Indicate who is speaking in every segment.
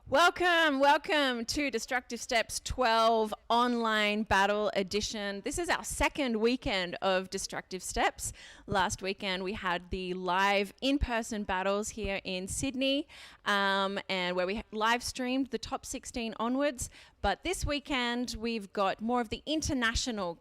Speaker 1: Welcome to Destructive Steps 12 Online Battle Edition. This is our second weekend of Destructive Steps. Last weekend we had the live in-person battles here in Sydney, and where we live streamed the top 16 onwards. But this weekend we've got more of the international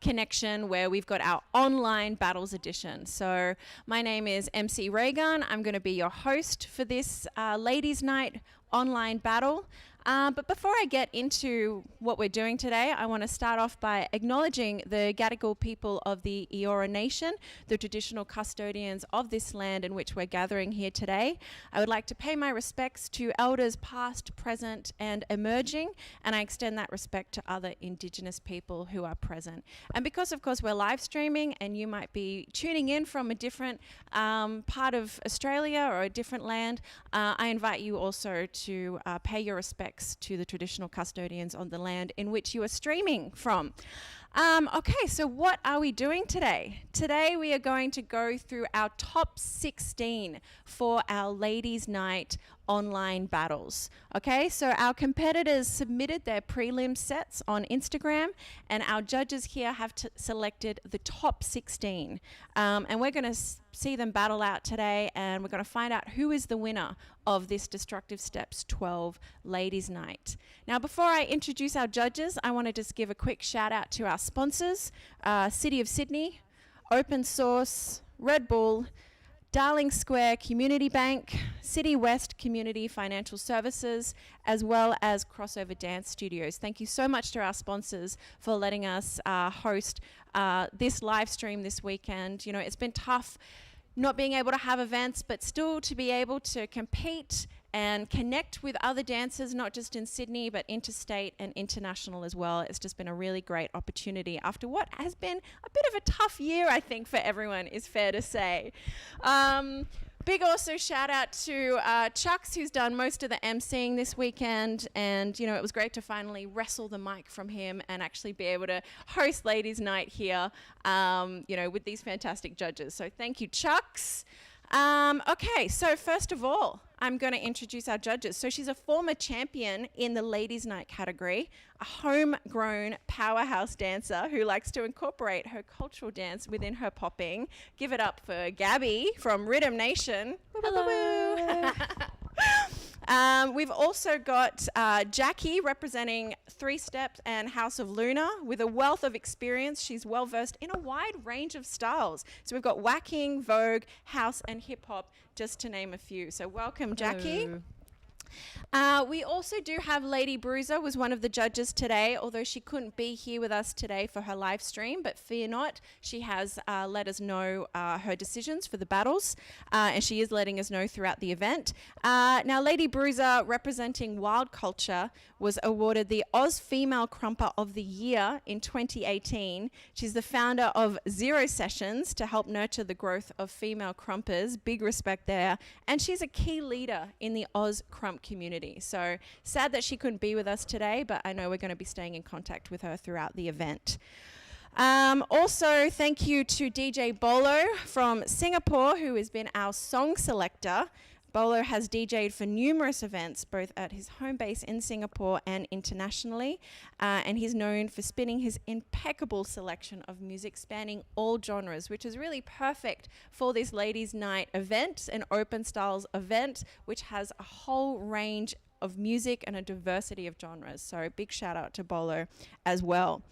Speaker 1: connection where we've got our online battles edition. So my name is MC Raygun. I'm going to be your host for this ladies night online battle. But before I get into what we're doing today, I want to start off by acknowledging the Gadigal people of the Eora Nation, the traditional custodians of this land in which we're gathering here today. I would like to pay my respects to elders past, present and emerging, and I extend that respect to other Indigenous people who are present. And because of course we're live streaming and you might be tuning in from a different part of Australia or a different land, I invite you also to pay your respects to the traditional custodians on the land in which you are streaming from. Okay, so what are we doing today? Today we are going to go through our top 16 for our ladies' night online battles. Okay, so our competitors submitted their prelim sets on Instagram, and our judges here have selected the top 16. And we're going to see them battle out today, and we're going to find out who is the winner of this Destructive Steps 12 Ladies Night. Now, before I introduce our judges, I want to just give a quick shout out to our sponsors, City of Sydney, Open Source, Red Bull, Darling Square Community Bank, City West Community Financial Services, as well as Crossover Dance Studios. Thank you so much to our sponsors for letting us host this live stream this weekend. You know, it's been tough not being able to have events, but still to be able to compete and connect with other dancers, not just in Sydney, but interstate and international as well. It's just been a really great opportunity after what has been a bit of a tough year, I think, for everyone, is fair to say. Big also shout out to Chucks, who's done most of the emceeing this weekend, and you know, it was great to finally wrestle the mic from him and actually be able to host Ladies Night here, you know, with these fantastic judges. So thank you, Chucks. Okay, so first of all, I'm going to introduce our judges. So she's a former champion in the Ladies Night category, a homegrown powerhouse dancer who likes to incorporate her cultural dance within her popping. Give it up for Gabi from Riddim Nation.
Speaker 2: Hello.
Speaker 1: We've also got Jackie representing Three Steps and House of Luna with a wealth of experience. She's well versed in a wide range of styles. So we've got whacking, vogue, house and hip hop, just to name a few. So welcome, Jackie. We also do have Lady Bruiser, was one of the judges today, although she couldn't be here with us today for her live stream, but fear not, she has let us know her decisions for the battles, and she is letting us know throughout the event. Now, Lady Bruiser, representing WyldKulture, was awarded the Oz Female Krumper of the Year in 2018. She's the founder of Zero Sessions to help nurture the growth of female krumpers. Big respect there. And she's a key leader in the Oz Krump community. So sad that she couldn't be with us today, but I know we're going to be staying in contact with her throughout the event. Also, thank you to DJ Bolo from Singapore, who has been our song selector. Bolo has DJ'd for numerous events, both at his home base in Singapore and internationally, and he's known for spinning his impeccable selection of music spanning all genres, which is really perfect for this Ladies' Night event, an open styles event, which has a whole range of music and a diversity of genres. So big shout out to Bolo as well.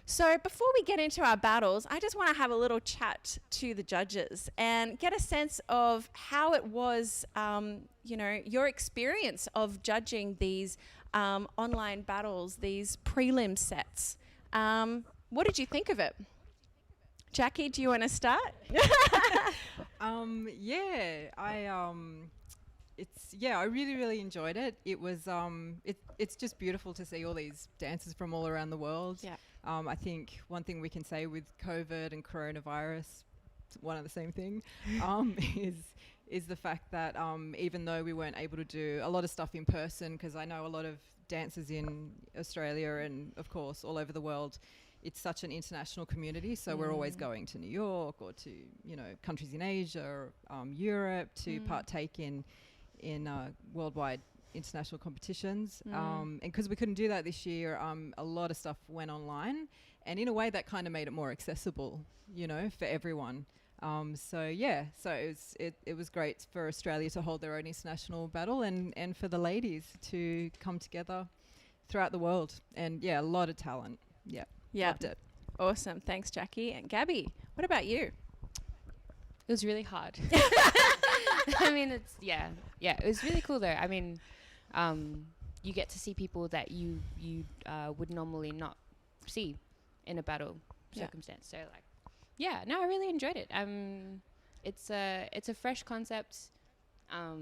Speaker 1: So before we get into our battles, I just want to have a little chat to the judges and get a sense of how it was, you know, your experience of judging these online battles, these prelim sets. What did you think of it? Jackie, do you want to start?
Speaker 2: I really enjoyed it. It was it's just beautiful to see all these dancers from all around the world.
Speaker 1: Yeah.
Speaker 2: I think one thing we can say with COVID and coronavirus, one and the same thing, is the fact that even though we weren't able to do a lot of stuff in person, because I know a lot of dancers in Australia and of course all over the world, it's such an international community, so we're always going to New York or to, you know, countries in Asia or Europe to partake in worldwide international competitions. And because we couldn't do that this year, a lot of stuff went online, and in a way that kind of made it more accessible, you know, for everyone. So it was great for Australia to hold their own international battle, and for the ladies to come together throughout the world. And a lot of talent. Yeah. Loved it.
Speaker 1: Awesome. Thanks, Jackie. And Gabi, what about you?
Speaker 3: It was really hard. I mean, it was really cool though. I mean, you get to see people that you would normally not see in a battle circumstance. So like, I really enjoyed it. It's a fresh concept. I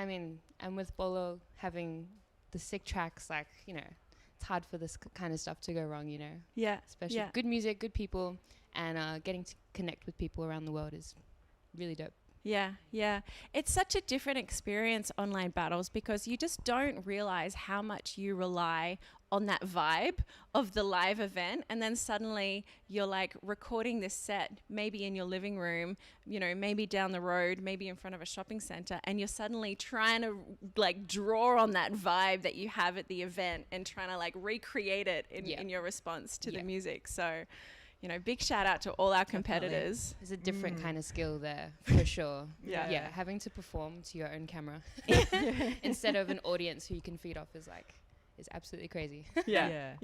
Speaker 3: mean, and with Bolo having the sick tracks, like, you know, it's hard for this kind of stuff to go wrong, you know.
Speaker 1: Yeah.
Speaker 3: Especially good music, good people, and getting to connect with people around the world is really dope.
Speaker 1: Yeah. It's such a different experience, online battles, because you just don't realize how much you rely on that vibe of the live event. And then suddenly you're like recording this set, maybe in your living room, you know, maybe down the road, maybe in front of a shopping center. And you're suddenly trying to like draw on that vibe that you have at the event and trying to like recreate it in your response to the music. So, you know, big shout out to all our competitors.
Speaker 3: There's a different kind of skill there, for sure. Having to perform to your own camera instead of an audience who you can feed off is absolutely crazy.
Speaker 1: Yeah.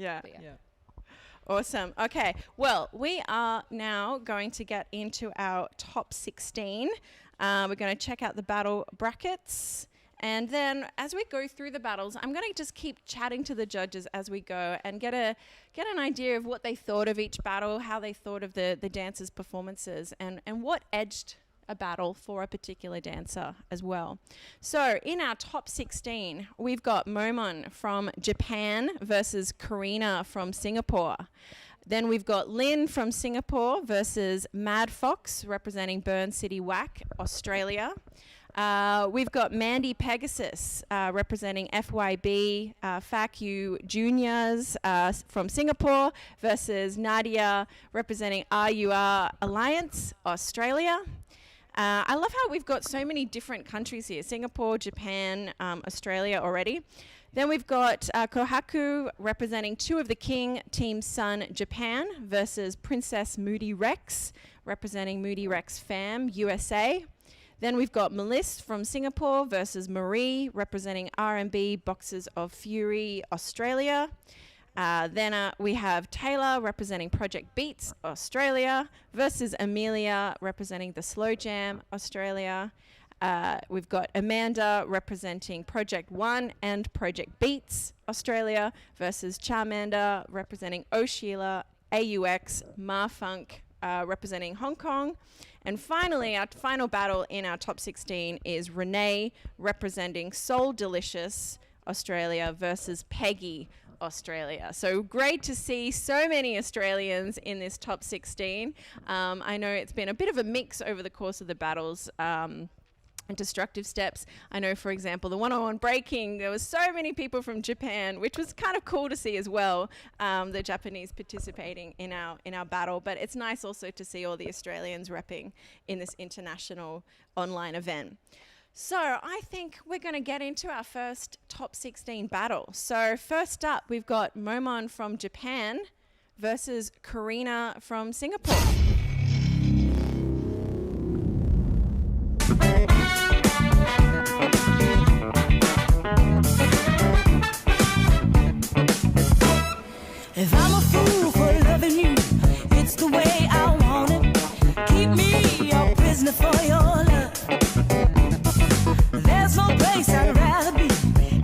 Speaker 1: Awesome. Okay. Well, we are now going to get into our top 16. We're going to check out the battle brackets. And then as we go through the battles, I'm going to just keep chatting to the judges as we go and get an idea of what they thought of each battle, how they thought of the dancers' performances, and what edged a battle for a particular dancer as well. So in our top 16, we've got Momon from Japan versus Karina from Singapore. Then we've got Lynn from Singapore versus Mad Fox representing Burn City Whack, Australia. We've got Mandy Pegasus representing FYB FACU Juniors from Singapore versus Nadia representing RUR Alliance, Australia. I love how we've got so many different countries here: Singapore, Japan, Australia already. Then we've got Kohaku representing Two of the King, Team Sun, Japan versus Princess Moody Rex representing Moody Rex Fam, USA. Then we've got Melissa from Singapore versus Marie representing R&B Boxers of Fury, Australia. Then we have Taylor representing Project Beats, Australia versus Amelia representing the Slow Jam, Australia. We've got Amanda representing Project One and Project Beats, Australia versus Charmander representing O'Sheila, AUX, Marfunk representing Hong Kong. And finally, our final battle in our top 16 is Renee representing Soul Delicious, Australia versus Peggy, Australia. So great to see so many Australians in this top 16. I know it's been a bit of a mix over the course of the battles. And destructive steps. I know, for example, the one-on-one breaking, there was so many people from Japan, which was kind of cool to see as well, the Japanese participating in our battle. But it's nice also to see all the Australians repping in this international online event. So I think we're going to get into our first top 16 battle. So first up, we've got Momon from Japan versus Karina from Singapore.
Speaker 4: If I'm a fool for loving you, it's the way I want it. Keep me a prisoner for your love. There's no place I'd rather be.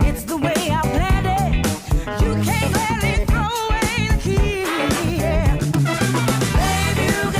Speaker 4: It's the way I planned it. You can't let it throw away the key. Yeah. Baby, you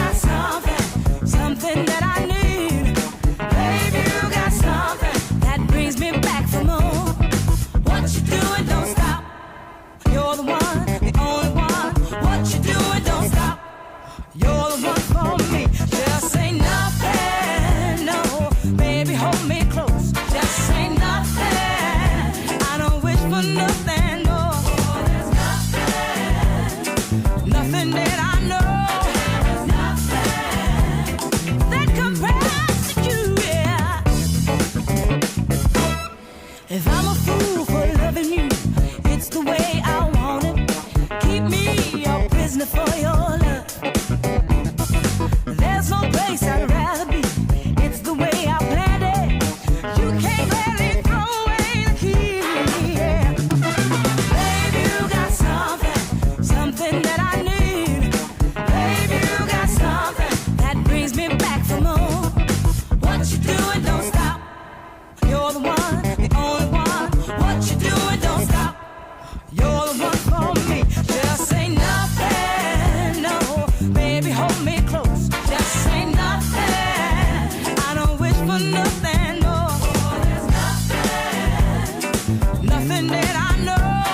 Speaker 4: nothing, no. Oh, there's nothing. Nothing that I know.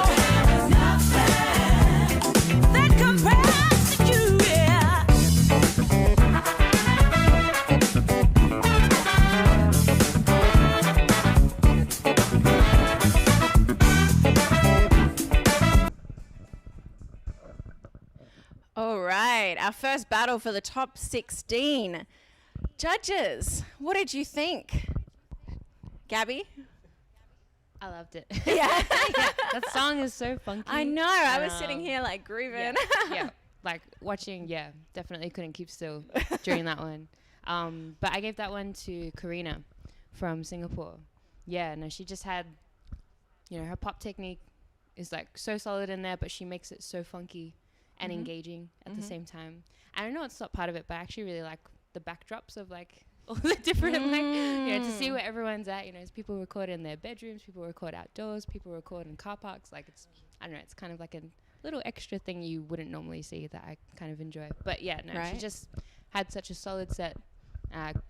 Speaker 4: There's nothing that compares to you, yeah.
Speaker 1: All right, our first battle for the top 16. Judges, what did you think? Gabi?
Speaker 3: I loved it.
Speaker 1: Yeah.
Speaker 3: That song is so funky.
Speaker 1: I know, I was sitting here like grooving.
Speaker 3: Yeah, like watching, definitely couldn't keep still during that one. But I gave that one to Karina from Singapore. Yeah, no, she just had, her pop technique is like so solid in there, but she makes it so funky and engaging at the same time. And I know it's not part of it, but I actually really like the backdrops of like all the different to see where everyone's at. As people record in their bedrooms, people record outdoors, people record in car parks. Like it's kind of like a little extra thing you wouldn't normally see that I kind of enjoy. But yeah, no, she just had such a solid set. Can't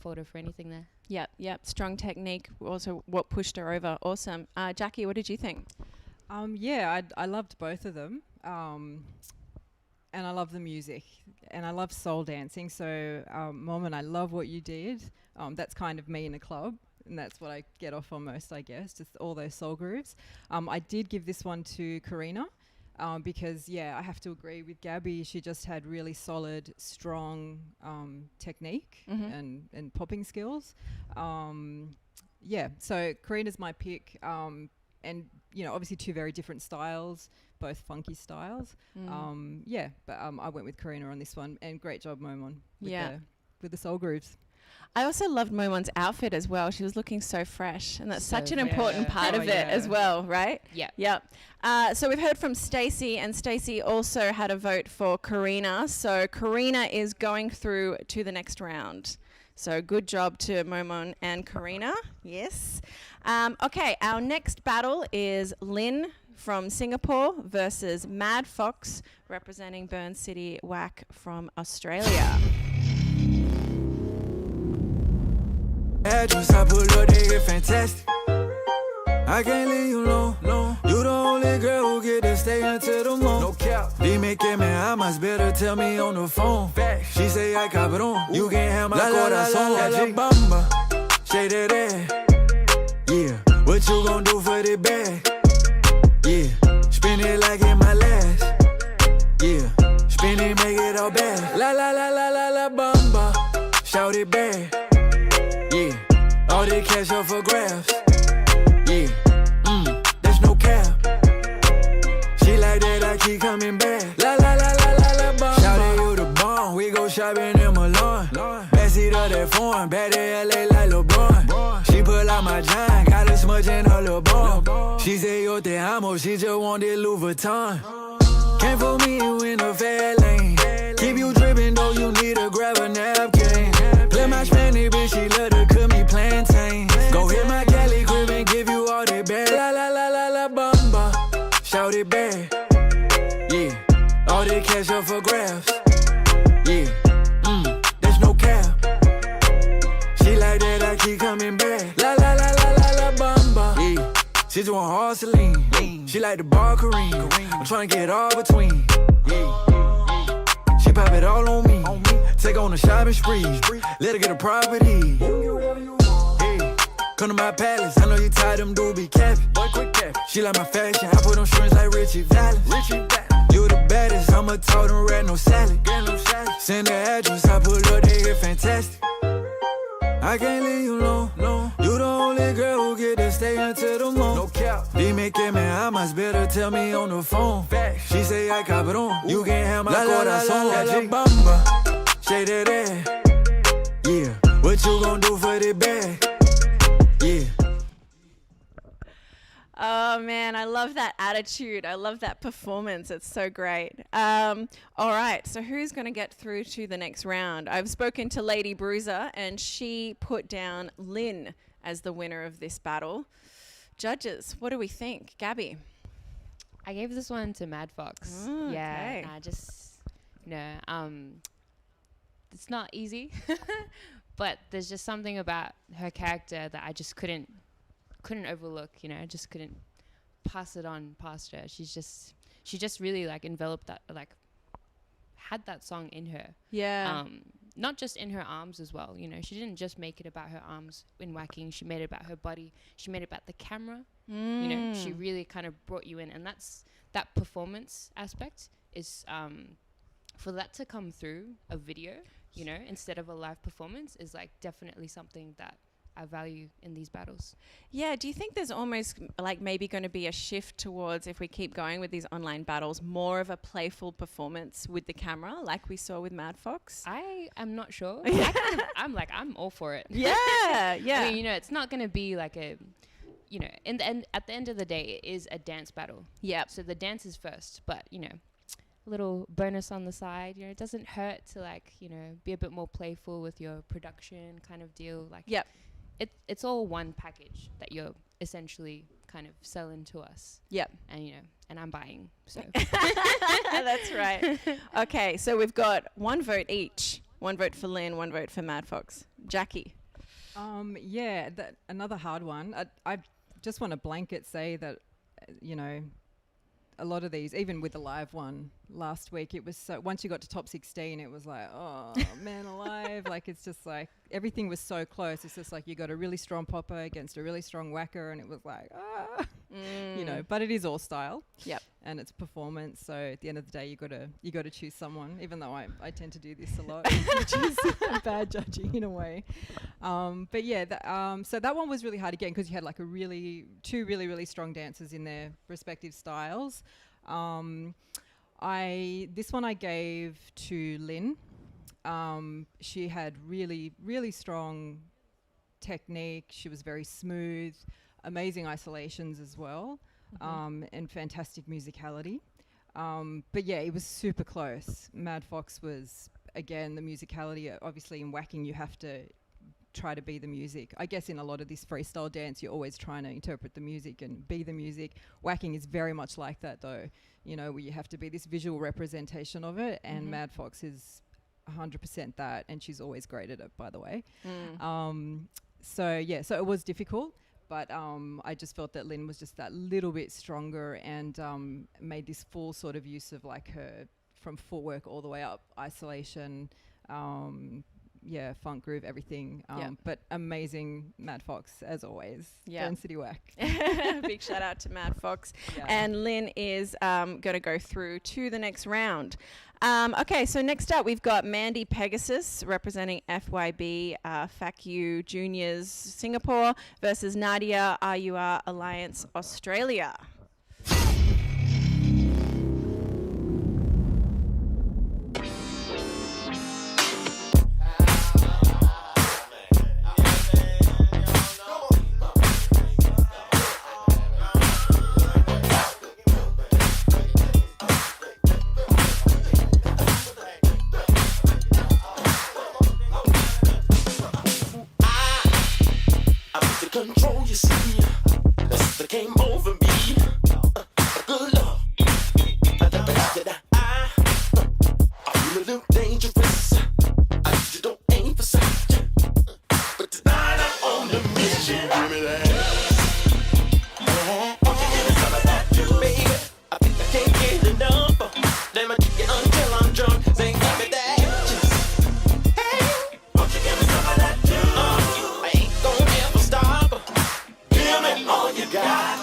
Speaker 3: fault her for anything there.
Speaker 1: Yep. Strong technique. Also, what pushed her over? Awesome. Jackie, what did you think?
Speaker 2: I loved both of them. And I love the music, and I love soul dancing. So, Mom, and I love what you did. That's kind of me in a club, and that's what I get off on most, I guess, just all those soul grooves. I did give this one to Karina because, I have to agree with Gabi. She just had really solid, strong technique and popping skills. So Karina's my pick. And, obviously two very different styles, both funky styles. But I went with Karina on this one, and great job, Momon, with the soul grooves.
Speaker 1: I also loved Momon's outfit as well. She was looking so fresh, and that's such an important part
Speaker 2: Oh,
Speaker 1: of it as well, right?
Speaker 3: Yeah.
Speaker 1: Yep. So we've heard from Stacey, and Stacey also had a vote for Karina. So Karina is going through to the next round. So good job to Momon and Karina. Yes. Okay, our next battle is Lynn from Singapore versus Mad Fox representing Burn City Whack from Australia.
Speaker 5: Address, I pull up, they get fantastic. I can't leave you alone, no. You the only girl who get to stay until the morning. No cap. Dime que me amas, better tell me on the phone. Facts. She say I cabrón, you can't have my corazón. La bamba, shake that ass. Yeah, what you gon' do for the bag? Yeah, spin it like in my last. Yeah, spin it, make it all bad. La bamba, shout it back. Yeah, all the cash up for grabs. Yeah, there's no cap. She like that, I keep coming back. La bamba. Shout it, you the bomb. We go shopping in Milan. Backseat of that foreign, bad in LA like LeBron. She pull out my giant, got a smudge in her little bum. She say yo te amo, she just wanted Louis Vuitton. Can't fool me, you in a fair lane. Keep you dripping though, you need to grab a napkin. Play my Spanish bitch, she love to cook me plantain. Go hit my Cali crib and give you all the bad. La bamba, shout it back. Yeah, all the cash up for grabs. Yeah, there's no cap. She like that, I keep coming back. La bamba. Yeah, she just want hard Celine. She like the bar Kareem. I'm tryna get all between. Yeah, she pop it all on me. Take on a shopping spree. Let her get a property. Hey, come to my palace. I know you tired them dudes be capping. Boy, quick cap. She like my fashion. I put on strings like Richie Valens. You the baddest. I'ma told them red, no salad. Send the address. I pull up, they get fantastic. I can't leave you alone, no. You the only girl who get to stay until the morning. No cap. Dime que me amas, better tell me on the phone. Facts. She say I cabrón, you can't have my corazón. La bamba, shake that ass. Yeah, what you gon' do for the bag? Yeah.
Speaker 1: Oh man, I love that attitude. I love that performance. It's so great. All right, so who's going to get through to the next round? I've spoken to Lady Bruiser, and she put down Lynn as the winner of this battle. Judges, what do we think? Gabi?
Speaker 3: I gave this one to Mad Fox.
Speaker 1: Oh,
Speaker 3: yeah,
Speaker 1: okay.
Speaker 3: I just, it's not easy, but there's just something about her character that I just couldn't overlook. You know, I just couldn't pass it on past her. She just really like enveloped that, like had that song in her.
Speaker 1: Yeah.
Speaker 3: Not just in her arms as well. You know, she didn't just make it about her arms in whacking. She made it about her body. She made it about the camera. You know, she really kind of brought you in, and that performance aspect is for that to come through a video, you know, instead of a live performance, is like definitely something that I value in these battles.
Speaker 1: Yeah, do you think there's almost like maybe going to be a shift towards, if we keep going with these online battles, more of a playful performance with the camera like we saw with Mad Fox?
Speaker 3: I am not sure. I'm all for it.
Speaker 1: Yeah, yeah.
Speaker 3: I mean, you know, it's not going to be like a, you know, at the end of the day, it is a dance battle.
Speaker 1: Yeah.
Speaker 3: So the dance is first, but, you know, a little bonus on the side, you know, it doesn't hurt to like, you know, be a bit more playful with your production kind of deal. Like,
Speaker 1: yep.
Speaker 3: It's all one package that you're essentially kind of selling to us.
Speaker 1: Yep.
Speaker 3: And, you know, and I'm buying, so.
Speaker 1: That's right. Okay, so we've got 1 vote each. 1 vote for Lynn, 1 vote for Mad Fox. Jackie.
Speaker 2: Yeah, another hard one. I just want to blanket say that, you know, a lot of these, even with the live one last week, it was so, once you got to top 16, it was like, oh, man alive. Like, it's just like, everything was so close. It's just like, you got a really strong popper against a really strong whacker, and it was like, you know, but it is all style.
Speaker 1: Yep.
Speaker 2: And it's performance. So at the end of the day, you got to choose someone, even though I tend to do this a lot, which is bad judging in a way. But yeah, so that one was really hard again, because you had like two really strong dancers in their respective styles. This one I gave to Lynn. She had really strong technique. She was very smooth, amazing isolations as well, and fantastic musicality. But yeah, it was super close. Mad Fox was, again, the musicality. Obviously in whacking you have to try to be the music. I guess in a lot of this freestyle dance you're always trying to interpret the music and be the music. Whacking is very much like that though, you know, where you have to be this visual representation of it, and Mad Fox is 100% that, and she's always great at it, by the way. So yeah, so it was difficult, but I just felt that Lynn was just that little bit stronger, and made this full sort of use of like her from footwork all the way up, isolation, yeah, funk groove, everything. But amazing Mad Fox, as always.
Speaker 1: Yeah.
Speaker 2: Density whack.
Speaker 1: Big shout out to Mad Fox.
Speaker 2: Yeah.
Speaker 1: And Lynn is going to go through to the next round. Okay, so next up we've got Mandy Pegasus representing FYB FACU Juniors Singapore versus Nadia RUR Alliance Australia.
Speaker 6: Control, you see, that's what came over me. Good love, I feel a little dangerous. I usually don't aim for such, but tonight I'm on the mission. Give me that. Won't you give me some of that, baby? I think I can't get enough. Let me take it until I'm drunk. Say, give me that. Hey, won't you give me some of that, I ain't gonna ever stop. Give me all you got.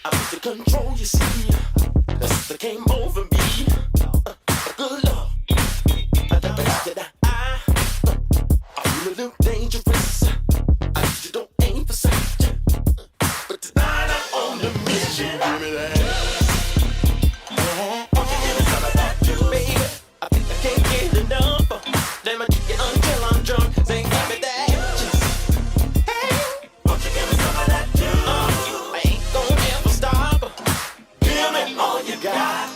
Speaker 6: I'm to control, you see. That's what came over me. Good love. I feel a little dangerous. I usually don't aim for such, but tonight I'm on the mission. Give me that. Won't you give me some of that, baby? I think I can't get enough. Let me take it until I'm drunk. Say, give me that. Hey, won't you give me some of that? I ain't gonna ever stop. Give me all you got.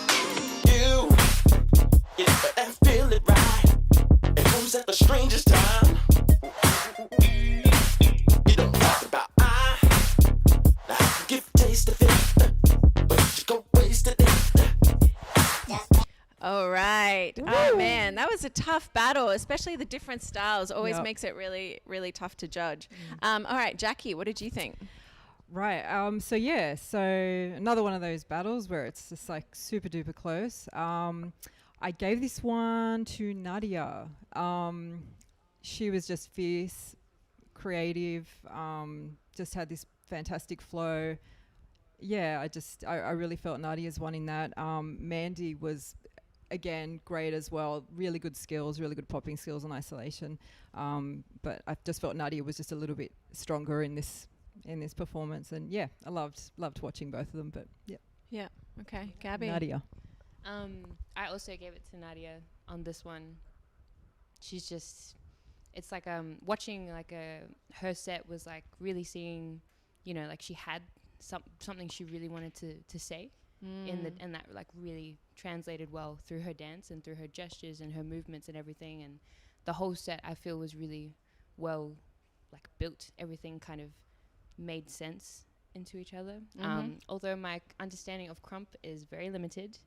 Speaker 1: was a tough battle, especially the different styles. Always
Speaker 2: Yep.
Speaker 1: makes it really, really tough to judge. All right, Jackie, what did you think?
Speaker 2: Right. So another one of those battles where it's just like super duper close. I gave this one to Nadia. She was just fierce, creative, just had this fantastic flow. Yeah, I really felt Nadia's one in that. Mandy was, again, great as well. Really good skills, really good popping skills on isolation. But I just felt Nadia was just a little bit stronger in this performance. And yeah, I loved watching both of them. But yeah,
Speaker 1: Yeah. Okay, Gabi.
Speaker 2: Nadia.
Speaker 3: I also gave it to Nadia on this one. She's just, it's like watching like her set was like really seeing, like she had something she really wanted to say and that like really translated well through her dance and through her gestures and her movements and everything. And the whole set I feel was really well like built. Everything kind of made sense into each other. Although my understanding of Crump is very limited,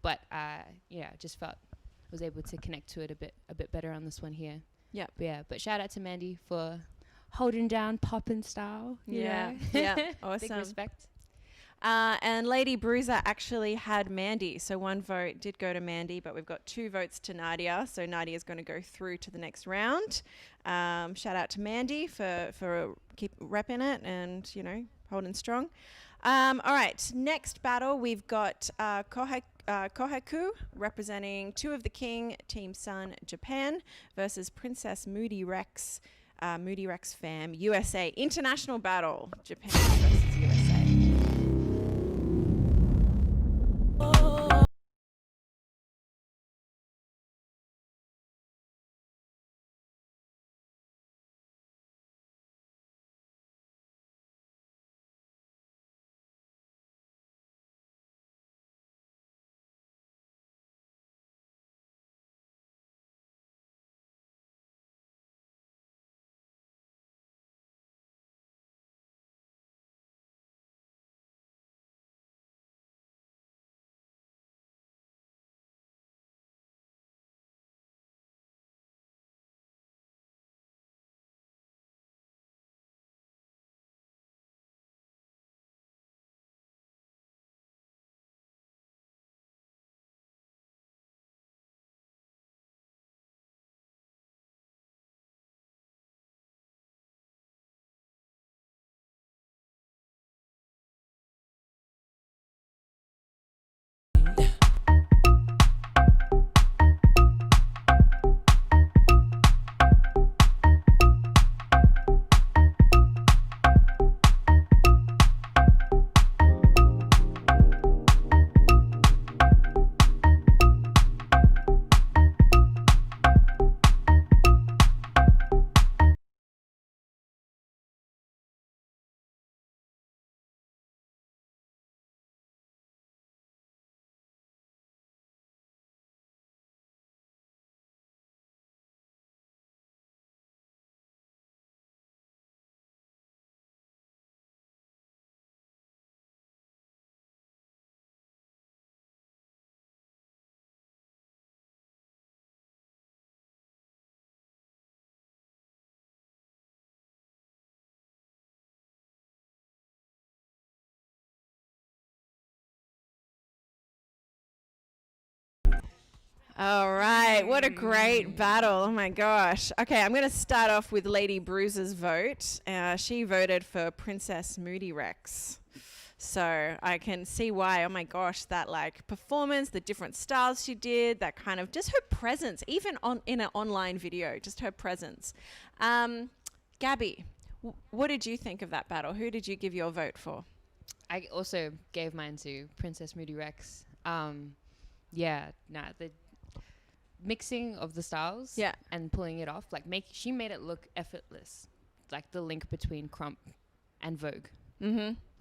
Speaker 3: but I just felt I was able to connect to it a bit better on this one here.
Speaker 1: Yep.
Speaker 3: But shout out to Mandy for holding down poppin' style.
Speaker 1: Yeah.
Speaker 3: know?
Speaker 1: Yeah. Awesome.
Speaker 3: Big respect.
Speaker 1: And Lady Bruiser actually had Mandy. So one vote did go to Mandy, but we've got 2 votes to Nadia. So Nadia is going to go through to the next round. Shout out to Mandy for keep repping it and, holding strong. All right. Next battle, we've got Kohaku representing 2 of the King, Team Sun, Japan, versus Princess Moody Rex fam, USA. International battle, Japan versus USA. All right, what a great battle. Oh my gosh. Okay, I'm going to start off with Lady Bruiser's vote. She voted for Princess Moody Rex. So I can see why. Oh my gosh, that like performance, the different styles she did, that kind of just her presence, even in an online video, just her presence. Gabi, what did you think of that battle? Who did you give your vote for?
Speaker 3: I also gave mine to Princess Moody Rex. The mixing of the styles and pulling it off, like she made it look effortless, like the link between Crump and Vogue.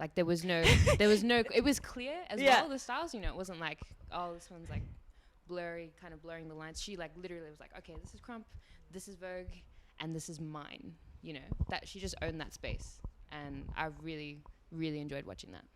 Speaker 3: Like there was no it was clear as well, the styles, it wasn't like, oh, this one's like blurry, kind of blurring the lines. She like literally was like, okay, this is Crump, this is Vogue, and this is mine. That she just owned that space, and I really, really enjoyed watching that.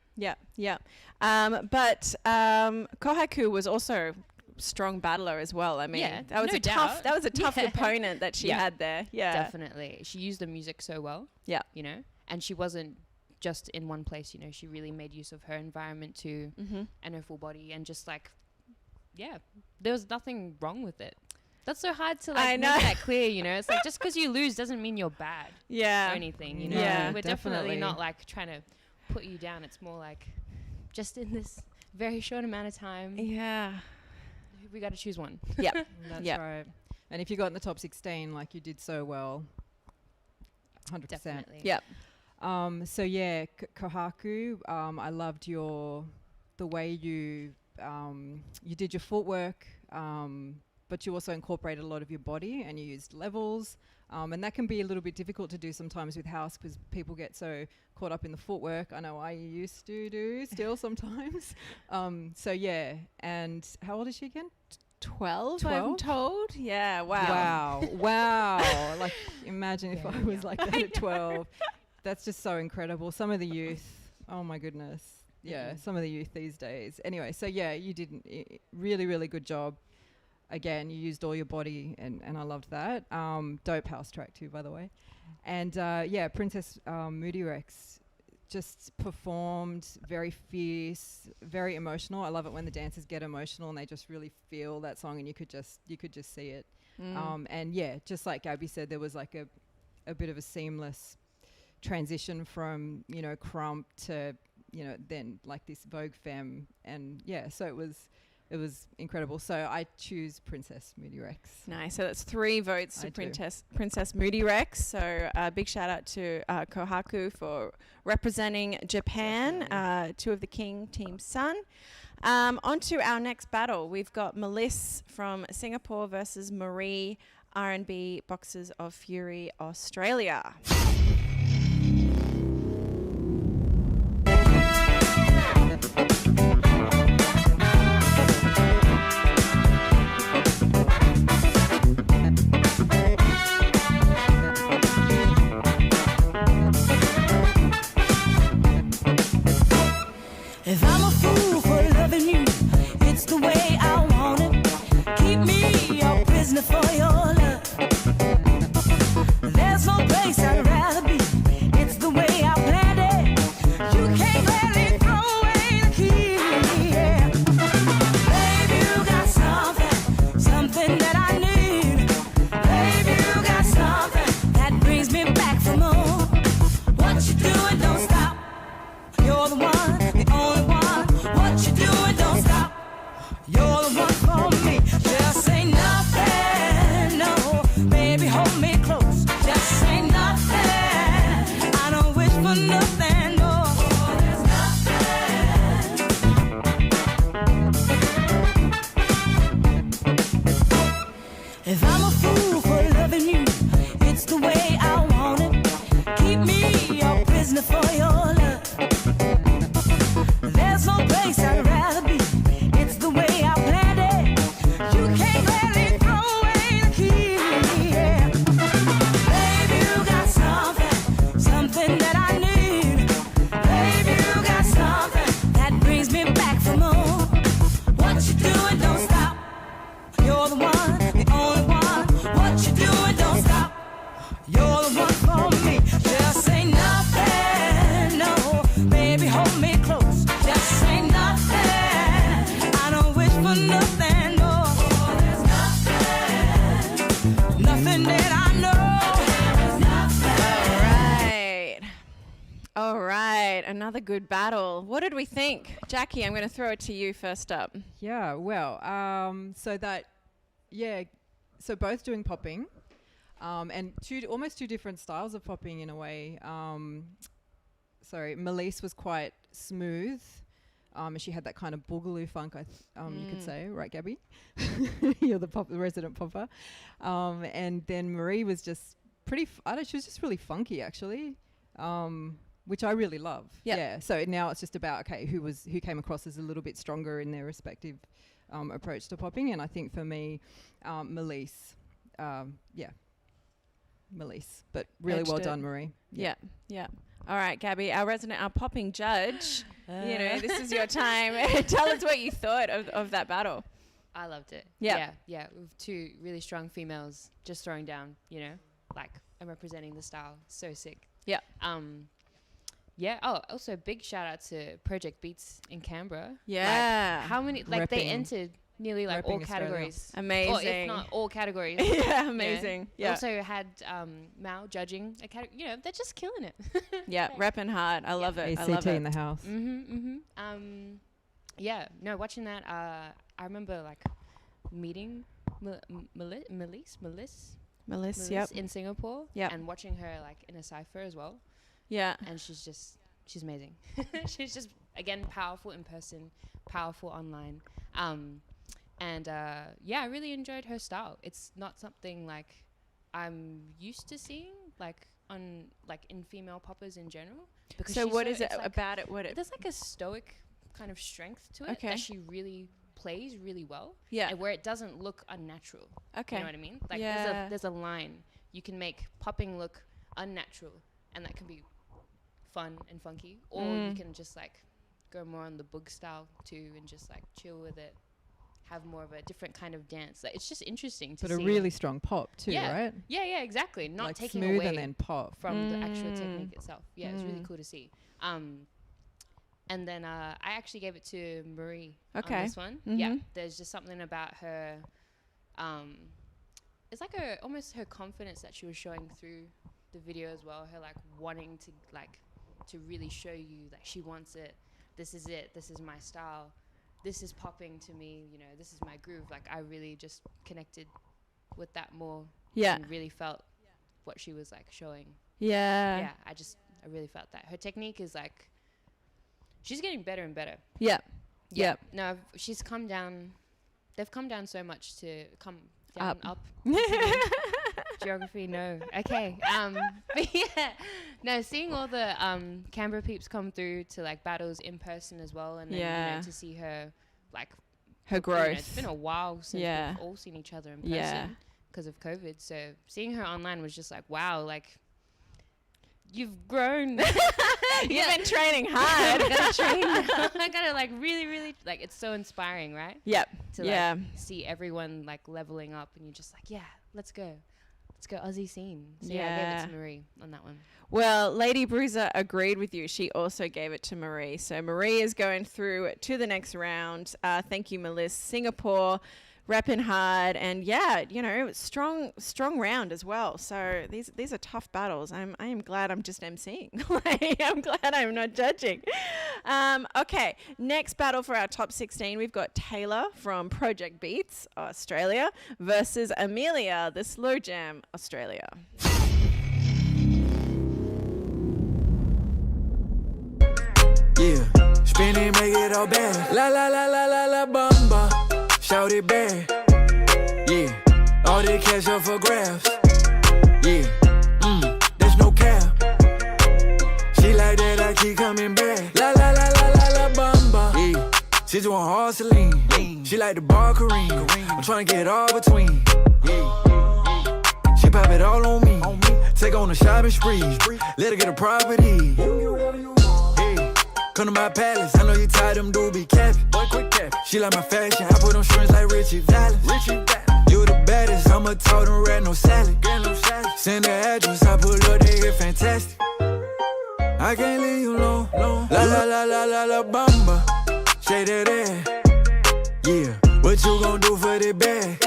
Speaker 1: But Kohaku was also strong battler as well. I mean,
Speaker 3: Yeah,
Speaker 1: that was
Speaker 3: no
Speaker 1: a tough
Speaker 3: doubt.
Speaker 1: that was a tough
Speaker 3: Yeah.
Speaker 1: opponent that she
Speaker 3: Yeah.
Speaker 1: had there. Yeah.
Speaker 3: Definitely. She used the music so well.
Speaker 1: Yeah.
Speaker 3: You know, and she wasn't just in one place, you know, she really made use of her environment too,
Speaker 1: Mm-hmm.
Speaker 3: and her full body, and just like, yeah, there was nothing wrong with it. That's so hard to
Speaker 1: I
Speaker 3: like
Speaker 1: know.
Speaker 3: make that clear, you know. It's like just because you lose doesn't mean you're bad or
Speaker 1: Yeah.
Speaker 3: anything, you know.
Speaker 1: Yeah,
Speaker 3: We're definitely
Speaker 2: definitely.
Speaker 3: not like trying to put you down. It's more like just in this very short amount of time,
Speaker 1: Yeah.
Speaker 3: we got to choose one.
Speaker 1: Yep.
Speaker 2: That's
Speaker 1: Yep.
Speaker 2: right. And if you got in the top 16, like you did so well, 100%.
Speaker 3: Definitely.
Speaker 1: Yep.
Speaker 2: So yeah, Kohaku, I loved the way you did your footwork, but you also incorporated a lot of your body and you used levels. And that can be a little bit difficult to do sometimes with house because people get so caught up in the footwork. I know I used to do still sometimes. So yeah, and how old is she again?
Speaker 1: 12,
Speaker 2: 12?
Speaker 1: I'm told. Yeah. Wow.
Speaker 2: Wow. Like imagine if I was like that at 12. That's just so incredible. Some of the youth, oh my goodness. Yeah, some of the youth these days. Anyway, so yeah, you did really, really good job. Again, you used all your body and I loved that. Dope house track too, by the way. And yeah, Princess Moody Rex just performed very fierce, very emotional. I love it when the dancers get emotional and they just really feel that song and you could just see it. And yeah, just like Gabby said, there was like a bit of a seamless transition from, you know, Crump to, you know, then like this Vogue Femme. And yeah, so it was incredible. So I choose Princess Moody Rex.
Speaker 1: Nice. So that's 3 votes to
Speaker 2: I do.
Speaker 1: Princess Moody Rex. So big shout out to Kohaku for representing Japan, 2 of the King Team Sun. On to our next battle. We've got Melissa from Singapore versus Marie, R&B Boxers of Fury, Australia.
Speaker 4: If I'm a fool for loving you, it's the way I want it. Keep me your prisoner for your love. There's no place I'd rather be. It's the way I planned it. You can't gladly throw away the key. Yeah. Baby, you got something that I need. Baby, you got something that brings me back for more. What you doing? Don't stop. You're the one, the only one. What you doing? Don't stop. You're the one for me. Just say nothing, no. Baby, hold me close. Just say nothing. I don't wish for nothing, no. There's nothing. If I'm a fool for loving you, it's the way I want it. Keep me your prisoner for your love. There's no place I'd rather be. It's the way I planned it. You can't gladly throw away the key. Yeah. Baby, you got something that I need. Baby, you got something that brings me back for more. What you doing? Don't stop. You're the one, the only one. What you doing? Don't stop. You're the one for me. Just say nothing, no. Baby, hold me close. Just say nothing. I don't wish for nothing, no. There's nothing that I know.
Speaker 1: All right. Another good battle. What did we think? Jackie, I'm going to throw it to you first up.
Speaker 2: Yeah, well, so both doing popping, and almost two different styles of popping in a way. Melissa was quite smooth, and she had that kind of boogaloo funk, you could say, right, Gabby? You're the resident popper. And then Marie was just pretty, she was just really funky, actually. Which I really love.
Speaker 1: Yep.
Speaker 2: Yeah. So now it's just about who came across as a little bit stronger in their respective approach to popping, and I think for me, Melissa, Melissa, but really
Speaker 1: Edged
Speaker 2: well
Speaker 1: it.
Speaker 2: done, Marie.
Speaker 1: Yeah. All right, Gabby, our popping judge. You know, this is your time. Tell us what you thought of that battle.
Speaker 3: I loved it.
Speaker 1: Yeah.
Speaker 3: Yeah. With two really strong females just throwing down, you know, like, and representing the style. So sick.
Speaker 1: Yeah.
Speaker 3: Yeah. Oh, also big shout out to Project Beats in Canberra.
Speaker 1: Yeah.
Speaker 3: Like, how many? Like they
Speaker 2: Repping-
Speaker 3: entered nearly like all
Speaker 2: repping Australia.
Speaker 3: categories.
Speaker 1: Amazing.
Speaker 3: Or if not all categories.
Speaker 1: Yeah, amazing. Yeah.
Speaker 3: Also had Mao judging a category. You know, they're just killing it.
Speaker 1: Yeah, repping hard. I love it. I
Speaker 2: ACT
Speaker 1: love it.
Speaker 2: in the house.
Speaker 3: Yeah. No, watching that. I remember like meeting Melissa
Speaker 1: Yep.
Speaker 3: in Singapore.
Speaker 1: Yep.
Speaker 3: And watching her like in a cipher as well.
Speaker 1: Yeah.
Speaker 3: And she's amazing. She's just, again, powerful in person, powerful online. Yeah, I really enjoyed her style. It's not something like I'm used to seeing like on like in female poppers in general. Because
Speaker 1: So
Speaker 3: she's
Speaker 1: what is it
Speaker 3: it's like-
Speaker 1: about it? What it?
Speaker 3: There's like a stoic kind of strength to it
Speaker 1: Okay.
Speaker 3: that she really plays really well.
Speaker 1: Yeah.
Speaker 3: And where it doesn't look unnatural.
Speaker 1: Okay.
Speaker 3: You know what I mean? Like
Speaker 1: Yeah.
Speaker 3: there's a line. You can make popping look unnatural, and that can be fun and funky, or you can just like go more on the boog style too and just like chill with it, have more of a different kind of dance. Like, it's just interesting to
Speaker 2: But
Speaker 3: see.
Speaker 2: a really strong pop too,
Speaker 3: Yeah.
Speaker 2: right?
Speaker 3: Yeah, exactly. Not
Speaker 2: like
Speaker 3: taking
Speaker 2: smooth
Speaker 3: away
Speaker 2: and then pop.
Speaker 3: from the actual technique itself. Yeah, it's really cool to see. And then I actually gave it to Marie on this one. Yeah, there's just something about her. It's like almost her confidence that she was showing through the video as well. Her like wanting to like to really show you that she wants it. This is it. This is my style. This is popping to me. You know, this is my groove. Like I really just connected with that more.
Speaker 1: Yeah.
Speaker 3: And really felt what she was like showing.
Speaker 1: Yeah.
Speaker 3: Yeah, I really felt that. Her technique is like, she's getting better and better.
Speaker 1: Yeah.
Speaker 3: Yeah. No, she's come down. They've come down so much to come down, up. Geography, no. Okay. But yeah, no, seeing all the Canberra peeps come through to like battles in person as well, and then, you know, to see her like
Speaker 1: Her
Speaker 3: you know,
Speaker 1: growth.
Speaker 3: it's been a while since
Speaker 1: Yeah.
Speaker 3: we've all seen each other in person
Speaker 1: Yeah.
Speaker 3: because of COVID. So seeing her online was just like, wow, like you've grown.
Speaker 1: You've been training hard.
Speaker 3: I gotta train now. I gotta like really like, it's so inspiring, right?
Speaker 1: Yep.
Speaker 3: To
Speaker 1: Yeah.
Speaker 3: like see everyone like leveling up, and you're just like, yeah, let's go Aussie scene. So yeah, I gave it to Marie on that one.
Speaker 1: Well, Lady Bruiser agreed with you. She also gave it to Marie. So Marie is going through to the next round. Thank you, Melissa. Singapore, repping hard, and yeah, you know, strong round as well. So these are tough battles. I am glad I'm just emceeing. I'm glad I'm not judging. Okay, next battle for our top 16, we've got Taylor from Project Beats, Australia, versus Amelia, the Slow Jam, Australia.
Speaker 5: Yeah, spin it, make it all bad. La la la la la la bamba. Shout it bad. Yeah, all the cash up for grabs. Yeah, there's no cap. She like that, I keep coming back. La la la la la la bamba. Yeah, she doing hard Celine. She like the bar Kareem. I'm trying to get all between. Yeah, she pop it all on me. Take on a shopping spree. Let her get a property. Come to my palace, I know you tired, them dudes be capping. Boy, quit capping. She like my fashion, I put on strings like Richie Valens. You the baddest, I'ma tote them red, no salad. Send the address, I pull up, they get fantastic. I can't leave you alone. La la la la la la bamba. Shake that ass. Yeah, what you gon' do for the bag?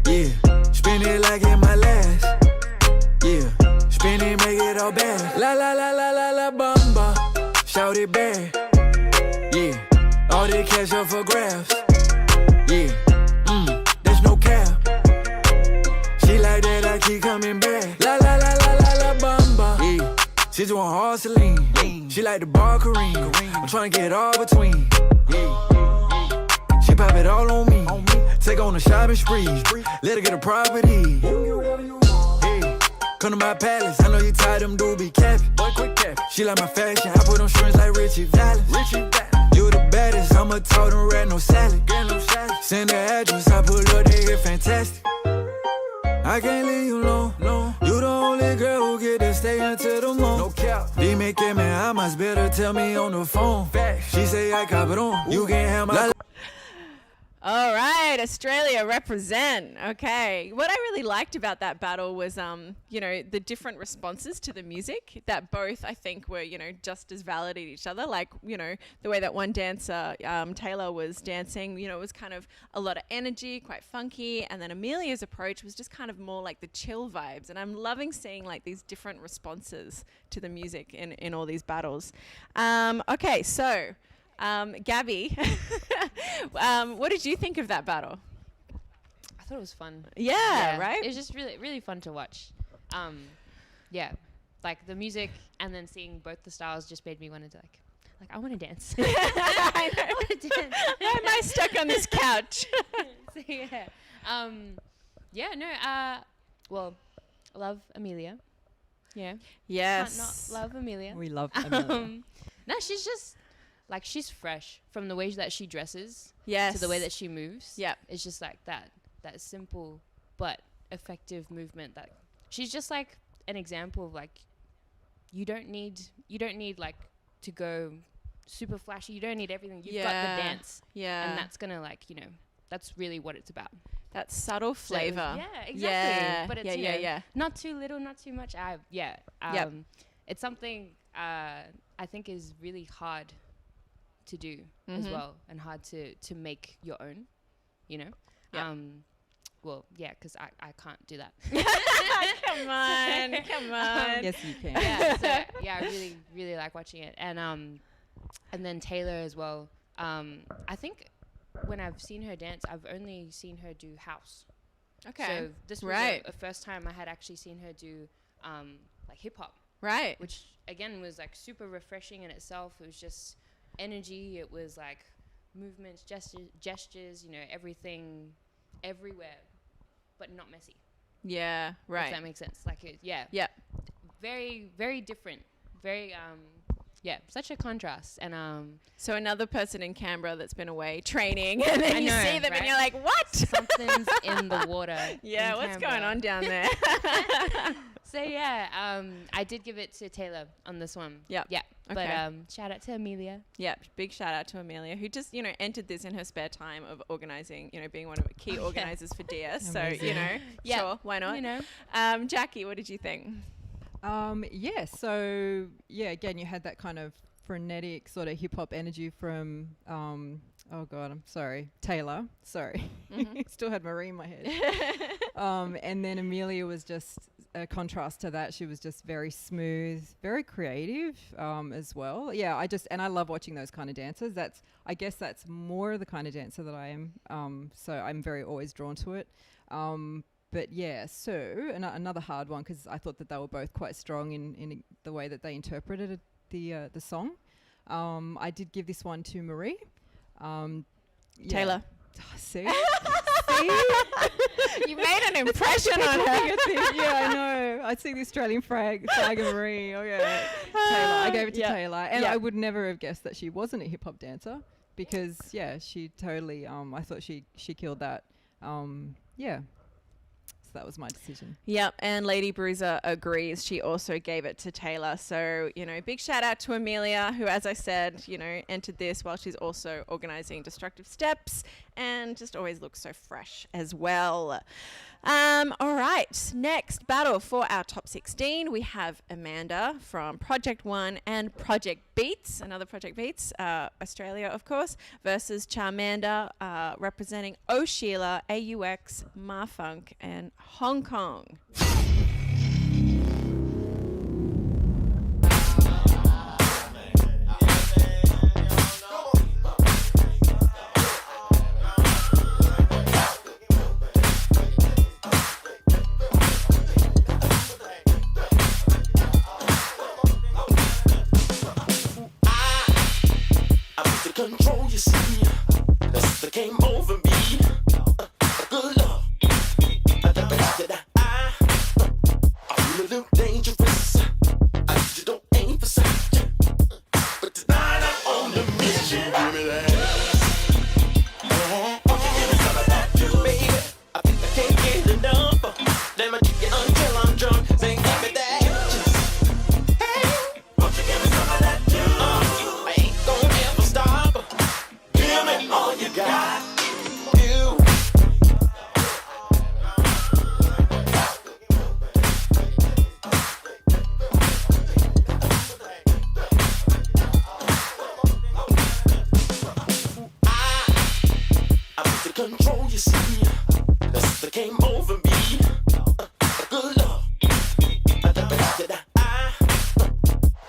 Speaker 5: Yeah, spin it like in my last. Yeah, spin it, make it all bad. La la la la la la bamba. Shout it bad. Yeah, all the cash up for grabs. Yeah, there's no cap. She like that, I keep coming back. La la la la la la bamba. Yeah, she doing hard Celine. She like the bar Kareem. I'm trying to get all between. Yeah, she pop it all on me. Take on a shopping spree. Let her get a property. Hey, come to my palace, I know you tired, them dudes be capping. Boy, quit capping. She like my fashion, I put on strings like Richie Valens. You the baddest, I'ma tote them red, no salad. Send the address, I pull up, they get fantastic. I can't leave you alone. You the only girl who get to stay until the morning. No cap. Dime que me amas, better tell me on the phone. She say I cop it on. You can't have my...
Speaker 1: All right, Australia represent. Okay. What I really liked about that battle was, the different responses to the music that both, I think, were, just as valid at each other. Like, the way that one dancer, Taylor, was dancing, it was kind of a lot of energy, quite funky. And then Amelia's approach was just kind of more like the chill vibes. And I'm loving seeing like these different responses to the music in all these battles. Okay, so... Gabi, what did you think of that battle?
Speaker 3: I thought it was fun.
Speaker 1: Yeah, right?
Speaker 3: It was just really, really fun to watch. Like the music and then seeing both the styles just made me want to I want to dance.
Speaker 1: I know.
Speaker 3: I want to dance.
Speaker 1: Why am I stuck on this couch?
Speaker 3: So, yeah. Well, I love Amelia. Yeah.
Speaker 1: Yes.
Speaker 3: Can't not love Amelia.
Speaker 2: We love Amelia.
Speaker 3: No, she's just... she's fresh from the way that she dresses
Speaker 1: Yes.
Speaker 3: to the way that she moves.
Speaker 1: Yep.
Speaker 3: It's just like that simple but effective movement that she's just like an example of you don't need to go super flashy. You don't need everything. You've got the dance.
Speaker 1: Yeah.
Speaker 3: And that's gonna that's really what it's about.
Speaker 1: That subtle flavor.
Speaker 3: Yeah, exactly.
Speaker 1: Yeah.
Speaker 3: But it's
Speaker 1: yeah.
Speaker 3: not too little, not too much. It's something I think is really hard to do as well, and hard to make your own,
Speaker 1: Yep.
Speaker 3: because I can't do that.
Speaker 1: Come on.
Speaker 2: Yes, you can.
Speaker 3: I really, really like watching it. And then Taylor as well. I think when I've seen her dance, I've only seen her do house.
Speaker 1: Okay.
Speaker 3: So this was a first time I had actually seen her do hip hop.
Speaker 1: Right.
Speaker 3: Which again was super refreshing in itself. It was just energy. It was movements, gestures, everything everywhere, but not messy.
Speaker 1: Yeah, right.
Speaker 3: If that makes sense.
Speaker 1: Yeah.
Speaker 3: Very, very different. Very, such a contrast. And
Speaker 1: So another person in Canberra that's been away training, and then you see them and you're like, what?
Speaker 3: Something's in the water.
Speaker 1: Yeah,
Speaker 3: in
Speaker 1: what's
Speaker 3: Canberra.
Speaker 1: going on down there?
Speaker 3: So I did give it to Taylor on this one.
Speaker 1: Yep.
Speaker 3: Yeah.
Speaker 1: Okay.
Speaker 3: But shout out to Amelia.
Speaker 1: Yeah, big shout out to Amelia, who just, entered this in her spare time of organising, being one of the key organisers for DS. So,
Speaker 2: Amazing.
Speaker 1: sure, why not? Jackie, what did you think?
Speaker 2: So again, you had that kind of frenetic sort of hip hop energy from, Taylor. Sorry. Still had Marie in my head. And then Amelia was just a contrast to that. She was just very smooth, very creative as well. Yeah, I love watching those kind of dancers. I guess that's more the kind of dancer that I am. So I'm very always drawn to it. But yeah, so another hard one, because I thought that they were both quite strong in the way that they interpreted the song. I did give this one to Marie.
Speaker 1: Taylor.
Speaker 2: See?
Speaker 1: You made an impression on her.
Speaker 2: Yeah, I know. I see the Australian flag of Marie. Oh yeah, Taylor. I gave it to Taylor, and I would never have guessed that she wasn't a hip hop dancer, because she totally. I thought she killed that. So that was my decision.
Speaker 1: Yep, and Lady Bruiser agrees. She also gave it to Taylor. So, big shout out to Amelia, who, as I said, entered this while she's also organising Destructive Steps, and just always looks so fresh as well. All right, next battle for our top 16, we have Amanda from Project One and Project Beats, another Project Beats, Australia, of course, versus Charmander, representing O'Sheila, AUX, Marfunk, and Hong Kong.
Speaker 6: Control, you see, that came over me. Good love. I feel a little dangerous. I just don't aim for sight. But tonight I'm on the mission. Give me that. It's all about you, baby. I think I can't get enough. Let me kick it until I'm drunk. Say, give me that. Hey, won't you give me some of that juice? I ain't gonna ever stop. Give me all you got. control, you see. That's what came over me. Good love. I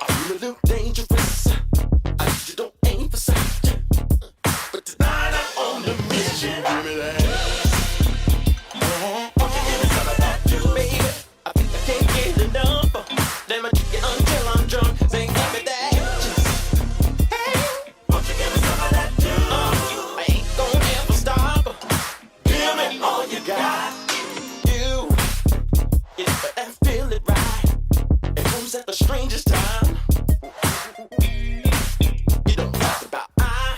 Speaker 6: feel a little dangerous. I usually don't aim for sight, but tonight I'm on the mission. Give me that. Won't you give me some of that too, baby? I think I can't get enough. Let me kick it until I'm drunk. Say, give me that. Hey, won't you give me some of that too? I ain't gonna ever stop. Give me all you got. You, if I feel it right, it comes at the strangest time. You don't talk about now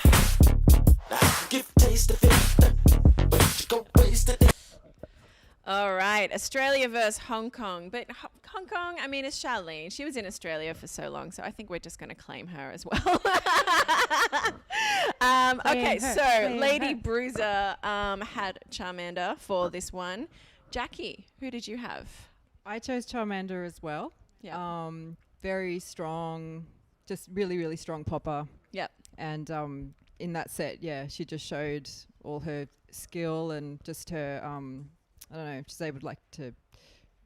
Speaker 6: I can give a taste of it, but you go waste it.
Speaker 1: All right, Australia versus Hong Kong. But Hong Kong, I mean, it's Charlene. She was in Australia for so long, so I think we're just going to claim her as well. Okay, so Lady Bruiser had Charmander for this one. Jackie, who did you have?
Speaker 2: I chose Charmander as well.
Speaker 1: Yeah.
Speaker 2: Very strong, just really, really strong popper.
Speaker 1: Yep.
Speaker 2: And in that set, yeah, she just showed all her skill and just her, I don't know, she's able to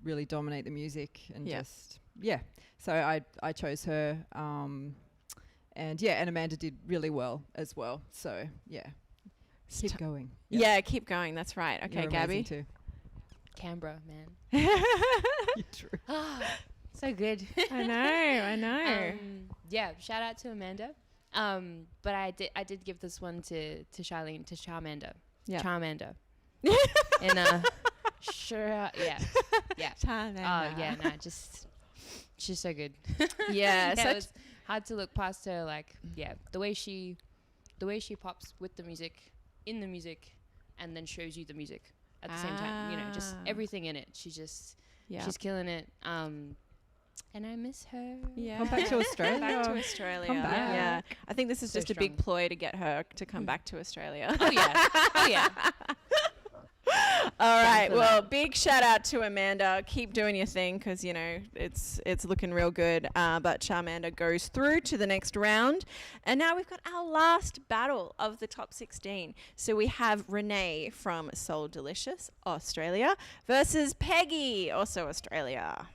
Speaker 2: really dominate the music and just, yeah. So I chose her. And Amanda did really well as well. So, yeah, keep going.
Speaker 1: Yeah, keep going. That's right. Okay,
Speaker 2: You're
Speaker 1: Gabby.
Speaker 2: amazing too.
Speaker 3: Canberra, man.
Speaker 2: True.
Speaker 3: So good.
Speaker 1: I know.
Speaker 3: Yeah, shout out to Amanda. But I did give this one to Charlene, to Charmander.
Speaker 1: Yeah.
Speaker 3: Charmander. And sure, yeah.
Speaker 1: Charmander.
Speaker 3: Oh yeah, no, just she's so good.
Speaker 1: Yeah,
Speaker 3: It was hard to look past her. Like, yeah, the way she pops with the music, in the music, and then shows you the music at the same time. You know, just everything in it. She's killing it. And I miss her.
Speaker 1: Yeah.
Speaker 2: Come back to Australia.
Speaker 1: Back to Australia.
Speaker 2: Come back.
Speaker 1: Yeah. I think this is
Speaker 3: So
Speaker 1: just a big
Speaker 3: strong.
Speaker 1: ploy to get her to come back to Australia.
Speaker 3: Oh yeah. Oh yeah.
Speaker 1: All right.
Speaker 3: for
Speaker 1: Well, big shout out to Amanda. Keep doing your thing because, you know, it's looking real good. But Charmander goes through to the next round. And now we've got our last battle of the top 16. So we have Renee from Soul Delicious, Australia, versus Peggy, also Australia.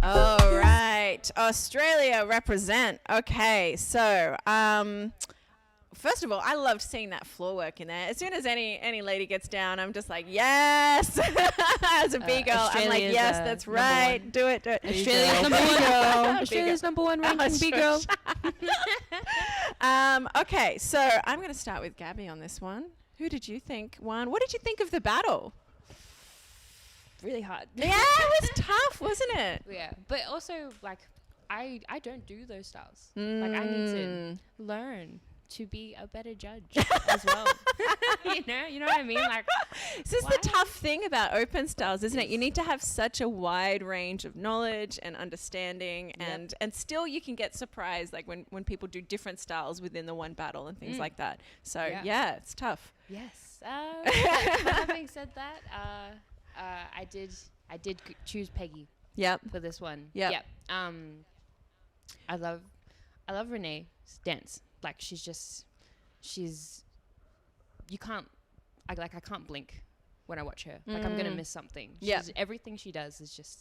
Speaker 1: All right, Australia represent. Okay, so First of all, I loved seeing that floor work in there. As soon as any lady gets down, I'm just like, yes. As a big girl, I'm like,
Speaker 3: Australia's,
Speaker 1: yes, that's
Speaker 3: number
Speaker 1: right.
Speaker 3: one.
Speaker 1: Do it.
Speaker 3: Australia's number one. Australia's number one ranking big girl.
Speaker 1: Okay, so I'm going to start with Gabi on this one. Who did you think won? What did you think of the battle?
Speaker 3: Really hard.
Speaker 1: Yeah, it was tough, wasn't it?
Speaker 3: Yeah, but also like I don't do those styles. Like I need to learn to be a better judge as well. you know what I mean? Like
Speaker 1: This is the tough thing about open styles, isn't it? You need to have such a wide range of knowledge and understanding, and still you can get surprised, like when people do different styles within the one battle and things like that. So yeah, it's tough.
Speaker 3: yes. Having said that, I did choose Peggy
Speaker 1: Yep.
Speaker 3: for this one.
Speaker 1: Yep.
Speaker 3: Yep. I love Renee's dance. Like she's you can't I can't blink when I watch her. Like I'm gonna miss something. Everything she does is just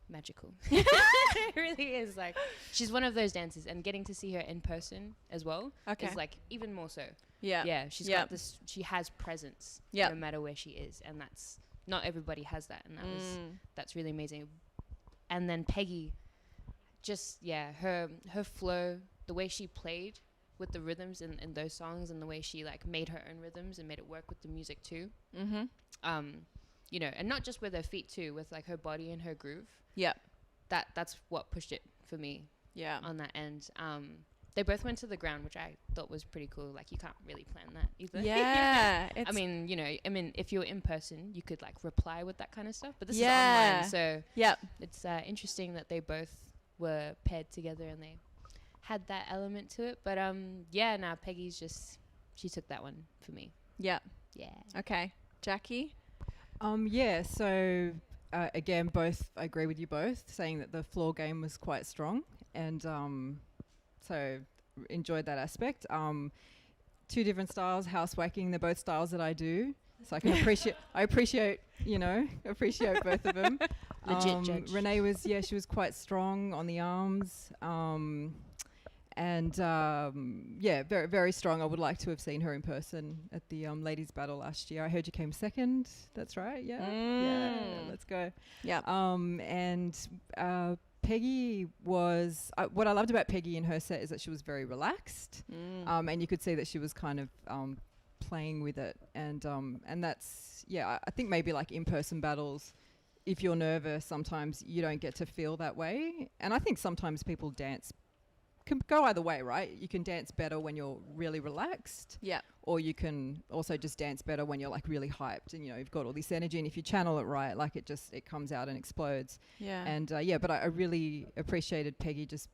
Speaker 3: magical. It really is. Like she's one of those dancers, and getting to see her in person as well is like even more so. Yeah, she's got this. She has presence no matter where she is, and that's not everybody has that, and that's really amazing. And then Peggy, just her flow, the way she played with the rhythms in those songs, and the way she like made her own rhythms and made it work with the music too. You know, and not just with her feet too, with like her body and her groove. Yeah, that's what pushed it for me. Yeah, on that end. They both went to the ground, which I thought was pretty cool. Like you can't really plan that either. Yeah, I mean, if you're in person, you could like reply with that kind of stuff. But this is online, so it's interesting that they both were paired together and they had that element to it. But Peggy's she took that one for me. Yeah.
Speaker 1: Okay, Jackie.
Speaker 2: So again, I agree with you both, saying that the floor game was quite strong, and so enjoyed that aspect. Two different styles, house whacking. They're both styles that I do, so I can appreciate. I appreciate both of them.
Speaker 3: Legit judge.
Speaker 2: Renee was she was quite strong on the arms. Very, very strong. I would like to have seen her in person at the ladies' battle last year. I heard you came second. That's right. Yeah. Let's go. Yeah. Peggy was what I loved about Peggy in her set is that she was very relaxed, and you could see that she was kind of playing with it, and that's I think maybe like in-person battles, if you're nervous, sometimes you don't get to feel that way, and I think sometimes people dance. Can go either way, right? You can dance better when you're really relaxed, or you can also just dance better when you're like really hyped and you've got all this energy, and if you channel it right, like it comes out and explodes. But I really appreciated Peggy just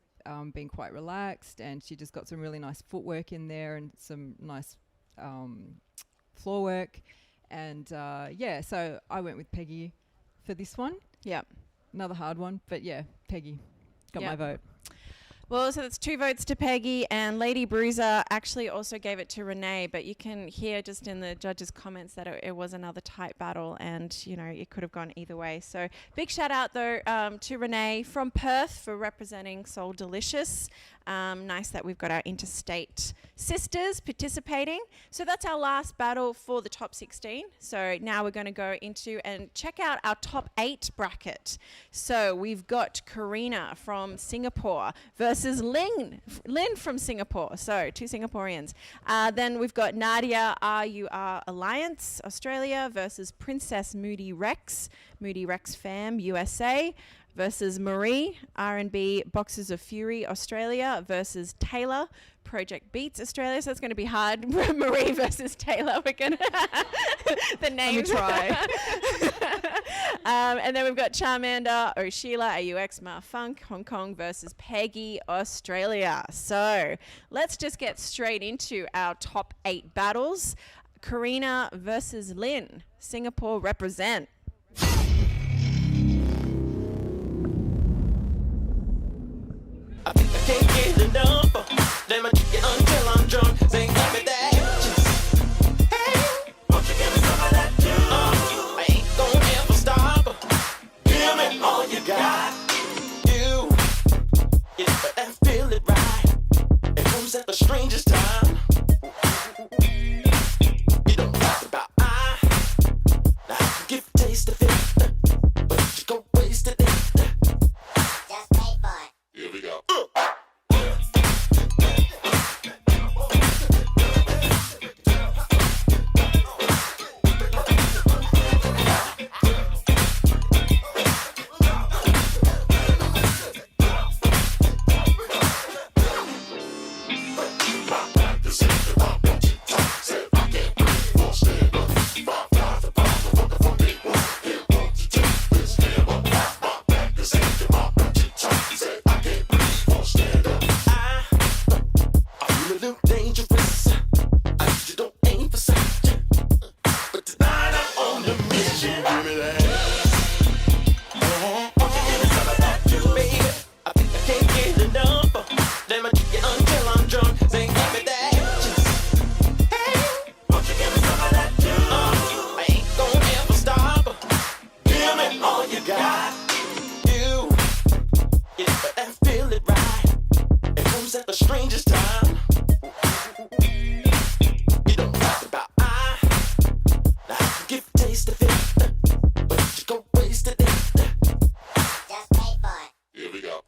Speaker 2: being quite relaxed, and she just got some really nice footwork in there and some nice floor work, and so I went with Peggy for this one. Another hard one, but Peggy got my vote.
Speaker 1: Well, so that's 2 votes to Peggy, and Lady Bruiser actually also gave it to Renee, but you can hear just in the judges' comments that it was another tight battle, and, it could have gone either way. So big shout out, though, to Renee from Perth for representing Soul Delicious. Nice that we've got our interstate sisters participating. So that's our last battle for the top 16. So now we're going to go into and check out our top 8 bracket. So we've got Karina from Singapore versus Lynn from Singapore. So 2 Singaporeans. Then we've got Nadia RUR Alliance Australia versus Princess Moody Rex fam USA. Versus Marie, R&B Boxers of Fury Australia versus Taylor, Project Beats Australia. So it's going to be hard. Marie versus Taylor. We're going to the names.
Speaker 2: Let me
Speaker 1: try. And then we've got Charmander, O'Sheila, AUX, Ma Funk, Hong Kong versus Peggy Australia. So let's just get straight into our top 8 battles. Karina versus Lynn, Singapore represent.
Speaker 6: I think I can't get enough. Let me kick it until I'm drunk. Say, give me that. Hey, won't you give me some of that juice? I ain't gonna ever stop. Give me all you got. You, but I feel it right. And who's at the strangest time? news at the strangest time. You don't talk about I. Now I can give a taste of it, but you go waste it.
Speaker 7: Just pay for it.
Speaker 6: Here we go.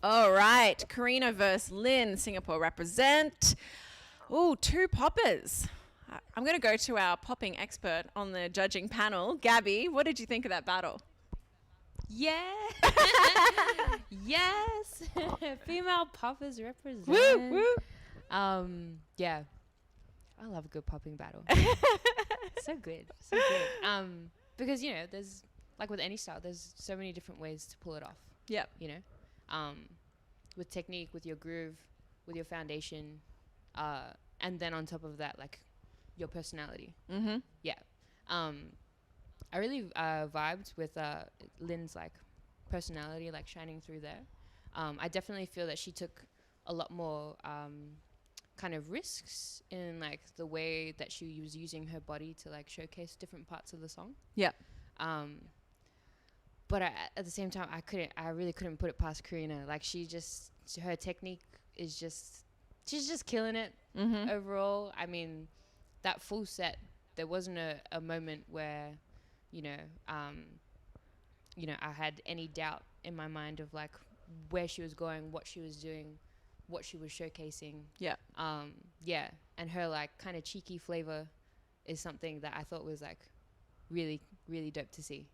Speaker 1: All right, Karina versus Lynn, Singapore represent. Ooh, 2 poppers. I'm going to go to our popping expert on the judging panel. Gabi, what did you think of that battle?
Speaker 3: Yeah. Yes. Female poppers represent.
Speaker 1: Woo, woo.
Speaker 3: Yeah. I love a good popping battle. So good. So good. Because, you know, there's, like with any style, there's so many different ways to pull it off.
Speaker 1: Yep.
Speaker 3: You know? With technique, with your groove, with your foundation, and then on top of that, like, your personality.
Speaker 1: Mm-hmm.
Speaker 3: Yeah. I really vibed with Lynn's, like, personality, like, shining through there. I definitely feel that she took a lot more kind of risks in, like, the way that she was using her body to, like, showcase different parts of the song.
Speaker 1: Yep.
Speaker 3: But at the same time, I really couldn't put it past Karina. Like, her technique is she's just killing it overall. I mean, that full set, there wasn't a moment where, you know, I had any doubt in my mind of, like, where she was going, what she was doing, what she was showcasing.
Speaker 1: Yeah.
Speaker 3: Yeah. And her, like, kind of cheeky flavor is something that I thought was, like, really, really dope to see.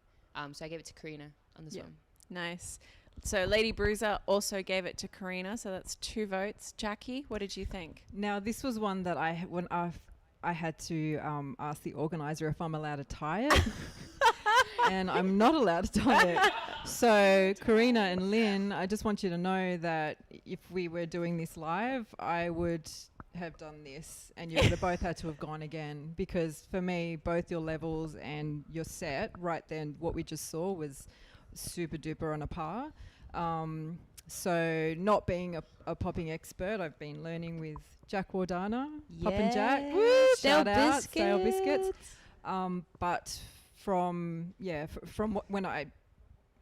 Speaker 3: So I gave it to Karina on this one.
Speaker 1: Nice. So Lady Bruiser also gave it to Karina, so that's 2 votes. Jackie, what did you think?
Speaker 2: Now, this was one that I had to ask the organizer if I'm allowed to tie it. And I'm not allowed to tie it. So Karina and Lynn, I just want you to know that if we were doing this live, I would have done this and you would have both had to have gone again, because for me, both your levels and your set right then, what we just saw was super duper on a par. So not being a popping expert, I've been learning with Jack Wardana, Pop and Jack. Woo, shout out, Stale Biscuits. But from when I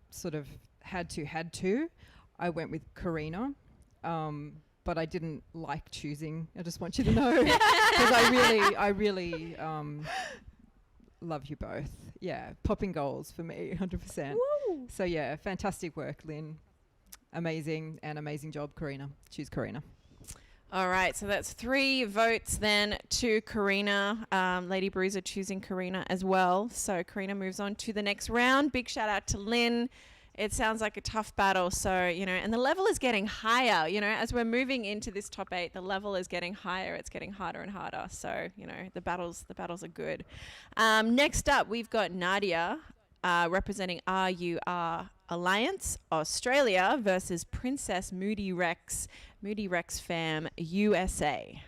Speaker 2: sort of had to, I went with Karina. But I didn't like choosing. I just want you to know, because I really love you both. Yeah, popping goals for me, 100%.
Speaker 1: Woo.
Speaker 2: So yeah, fantastic work, Lynn. Amazing job, Karina. Choose Karina.
Speaker 1: All right, so that's 3 votes then to Karina. Lady Bruiser choosing Karina as well. So Karina moves on to the next round. Big shout out to Lynn. It sounds like a tough battle, so, you know, and the level is getting higher, you know, as we're moving into this top 8, the level is getting higher, it's getting harder and harder, so, you know, the battles are good. Next up, we've got Nadia representing RUR Alliance, Australia, versus Princess Moody Rex fam, USA.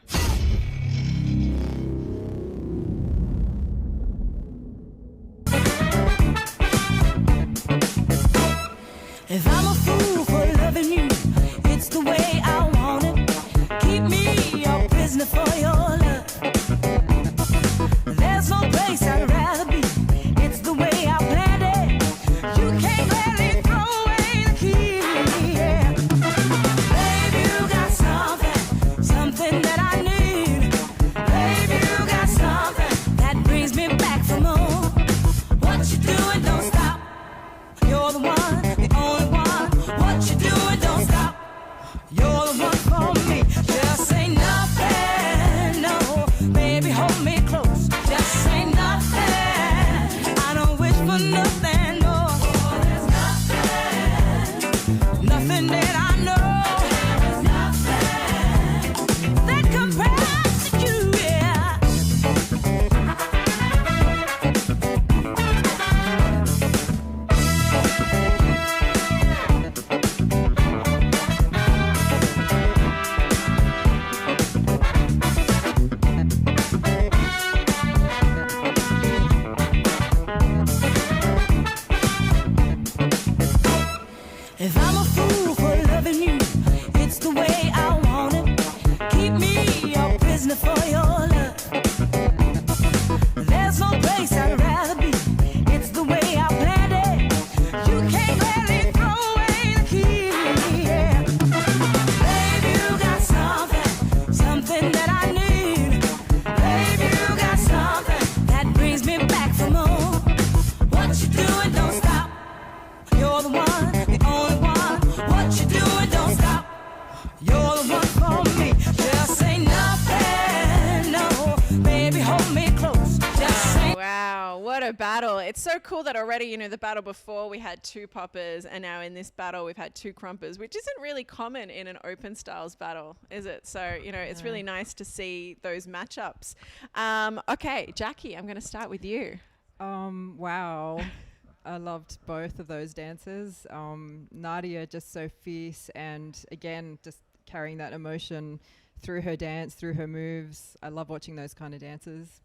Speaker 4: If I'm a fool for loving you, it's the way I want it. Keep me your prisoner for your love. There's no place I'd rather be. It's the way I planned it. You can't let it throw away the key. Yeah. Baby, you got something that I need. Baby, you got something that brings me back for more. What you doing? Don't stop. You're the one, the only one. What you doing? Don't stop. You're the one for me. Just say nothing, no. Baby, hold me close. Just say nothing. I don't wish for nothing, no. Oh, there's nothing that I know. There's nothing that compares to you, yeah.
Speaker 1: her battle. It's so cool that already, you know, the battle before we had 2 poppers, and now in this battle we've had 2 crumpers, which isn't really common in an open styles battle, is it? So, you know, it's really nice to see those matchups. Okay, Jackie, I'm going to start with you.
Speaker 2: Wow. I loved both of those dances. Nadia just so fierce, and again, just carrying that emotion through her dance, through her moves. I love watching those kind of dances.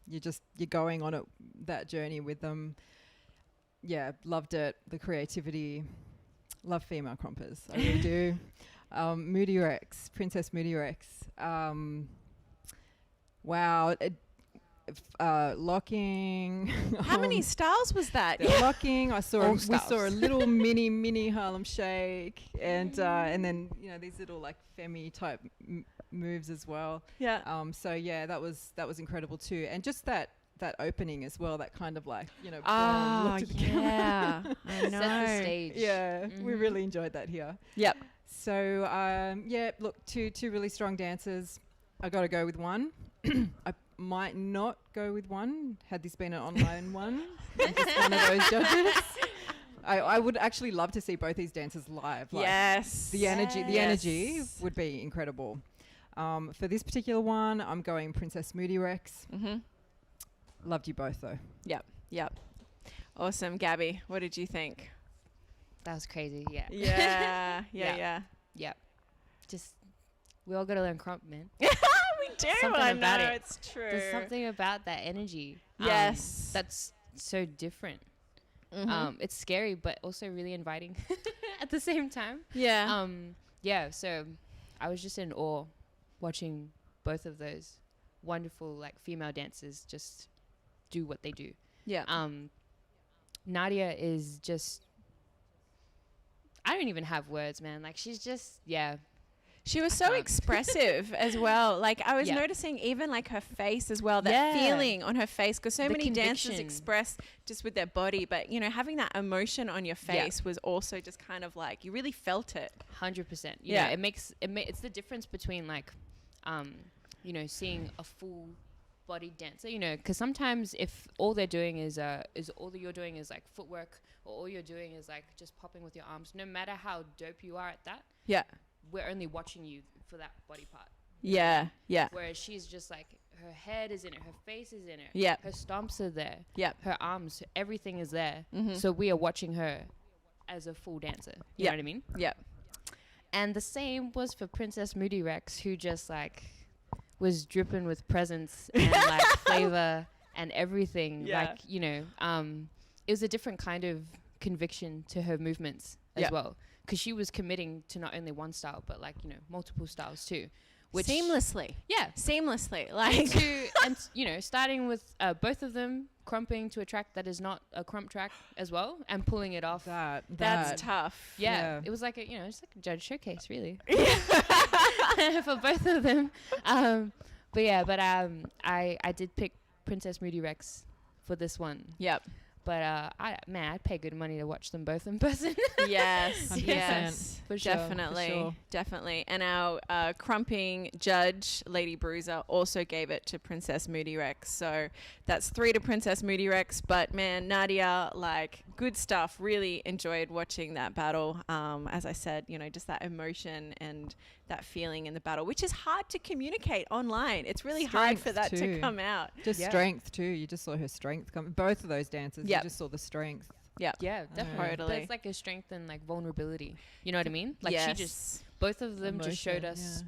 Speaker 2: You're going on that journey with them. Yeah, loved it. The creativity. Love female crumpers. I really do. Moody Rex, Princess Moody Rex. Wow. Locking.
Speaker 1: How many styles was that?
Speaker 2: The locking. We saw a little mini Harlem Shake, and then, you know, these little like femi type moves as well.
Speaker 1: Yeah.
Speaker 2: So yeah, that was incredible too, and just that opening as well. That kind of like, you know.
Speaker 1: Oh,
Speaker 2: look to the
Speaker 1: yeah.
Speaker 2: camera.
Speaker 1: I know.
Speaker 3: Set the stage.
Speaker 2: Yeah, we really enjoyed that here.
Speaker 1: Yep.
Speaker 2: So yeah, look, two really strong dancers. I got to go with one. I might not go with one had this been an online one. I'm just one of those judges. I would actually love to see both these dancers live. Like,
Speaker 1: Yes.
Speaker 2: the energy
Speaker 1: Yes.
Speaker 2: would be incredible. For this particular one, I'm going Princess Moody Rex.
Speaker 1: Mm-hmm.
Speaker 2: Loved you both though.
Speaker 1: Yep. Awesome. Gabby, what did you think?
Speaker 3: That was crazy. Yeah.
Speaker 1: Yeah.
Speaker 3: Yeah. Yeah. Just, we all got to learn crump, man.
Speaker 1: We do.
Speaker 3: Something
Speaker 1: I
Speaker 3: about
Speaker 1: know,
Speaker 3: it.
Speaker 1: it's true.
Speaker 3: There's something about that energy.
Speaker 1: Yes.
Speaker 3: That's so different.
Speaker 1: Mhm.
Speaker 3: It's scary, but also really inviting at the same time.
Speaker 1: Yeah.
Speaker 3: Yeah. So I was just in awe watching both of those wonderful like female dancers just do what they do.
Speaker 1: Yeah.
Speaker 3: Nadia is just, I don't even have words, man. Like, she's just, yeah.
Speaker 1: She was so expressive as well. Like, I was
Speaker 3: Yeah.
Speaker 1: noticing even like her face as well, that
Speaker 3: Yeah.
Speaker 1: feeling on her face, because so
Speaker 3: The
Speaker 1: many dancers
Speaker 3: conviction.
Speaker 1: express just with their body, but, you know, having that emotion on your face was also just kind of like, you really felt it.
Speaker 3: 100%. You
Speaker 1: Yeah.
Speaker 3: know, it's the difference between like, you know, seeing a full bodied dancer, you know, because sometimes if all they're doing is all that you're doing is like footwork, or all you're doing is like just popping with your arms, no matter how dope you are at that,
Speaker 1: Yeah.
Speaker 3: we're only watching you for that body part.
Speaker 1: Yeah. Yeah.
Speaker 3: Whereas she's just like, her head is in it, her face is in it,
Speaker 1: Yeah.
Speaker 3: her stomps are there,
Speaker 1: Yeah.
Speaker 3: her arms, everything is there.
Speaker 1: Mhm.
Speaker 3: So we are watching her as a full dancer. You
Speaker 1: Yeah.
Speaker 3: know what I mean?
Speaker 1: Yeah.
Speaker 3: And the same was for Princess Moody Rex, who just like was dripping with presence and like flavor and everything.
Speaker 1: Yeah.
Speaker 3: Like, you know, it was a different kind of conviction to her movements as
Speaker 1: Yeah.
Speaker 3: well. Because she was committing to not only one style, but like, you know, multiple styles too. Which
Speaker 1: Seamlessly.
Speaker 3: Yeah.
Speaker 1: Seamlessly. Like,
Speaker 3: And you know, starting with both of them crumping to a track that is not a crump track as well, and pulling it off.
Speaker 1: that's tough.
Speaker 3: Yeah,
Speaker 2: Yeah.
Speaker 3: it was like a, you know, it's like a judge showcase, really, for both of them. I did pick Princess Moody Rex for this one.
Speaker 1: Yep.
Speaker 3: But I'd pay good money to watch them both in person.
Speaker 1: Yes,
Speaker 2: 100%.
Speaker 1: yes,
Speaker 3: For sure, for
Speaker 1: definitely,
Speaker 2: sure.
Speaker 1: definitely. And our crumping judge, Lady Bruiser, also gave it to Princess Moody Rex. So that's 3 to Princess Moody Rex. But man, Nadia, like, good stuff. Really enjoyed watching that battle. As I said, you know, just that emotion and that feeling in the battle, which is hard to communicate online. It's really hard for that
Speaker 2: Strength
Speaker 1: to
Speaker 2: too.
Speaker 1: come out.
Speaker 2: Just
Speaker 3: Yeah.
Speaker 2: strength too. You just saw her strength come. Both of those dancers,
Speaker 1: Yep.
Speaker 2: you just saw the strength.
Speaker 1: Yeah.
Speaker 3: Yeah, definitely. But
Speaker 1: Totally.
Speaker 3: it's like a strength and like vulnerability. You know what I mean? Like
Speaker 1: yes.
Speaker 3: she just, both of them just showed
Speaker 2: Emotion,
Speaker 3: us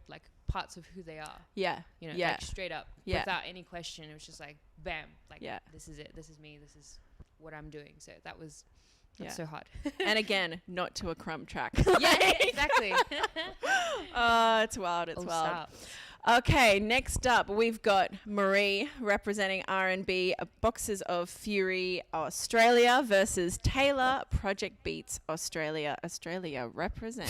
Speaker 3: like parts of who they are.
Speaker 1: Yeah.
Speaker 3: You know,
Speaker 1: Yeah.
Speaker 3: like straight up,
Speaker 1: Yeah.
Speaker 3: without any question. It was just like, bam, like,
Speaker 1: Yeah.
Speaker 3: this is it. This is me. This is what I'm doing. So that's
Speaker 1: Yeah.
Speaker 3: so hard.
Speaker 1: And again, not to a crumb track.
Speaker 3: Yeah, exactly.
Speaker 1: Oh, it's wild. It's
Speaker 3: Oh,
Speaker 1: wild.
Speaker 3: stop.
Speaker 1: Okay, next up we've got Marie representing R&B Boxes of Fury Australia versus Taylor Project Beats Australia. Australia represent.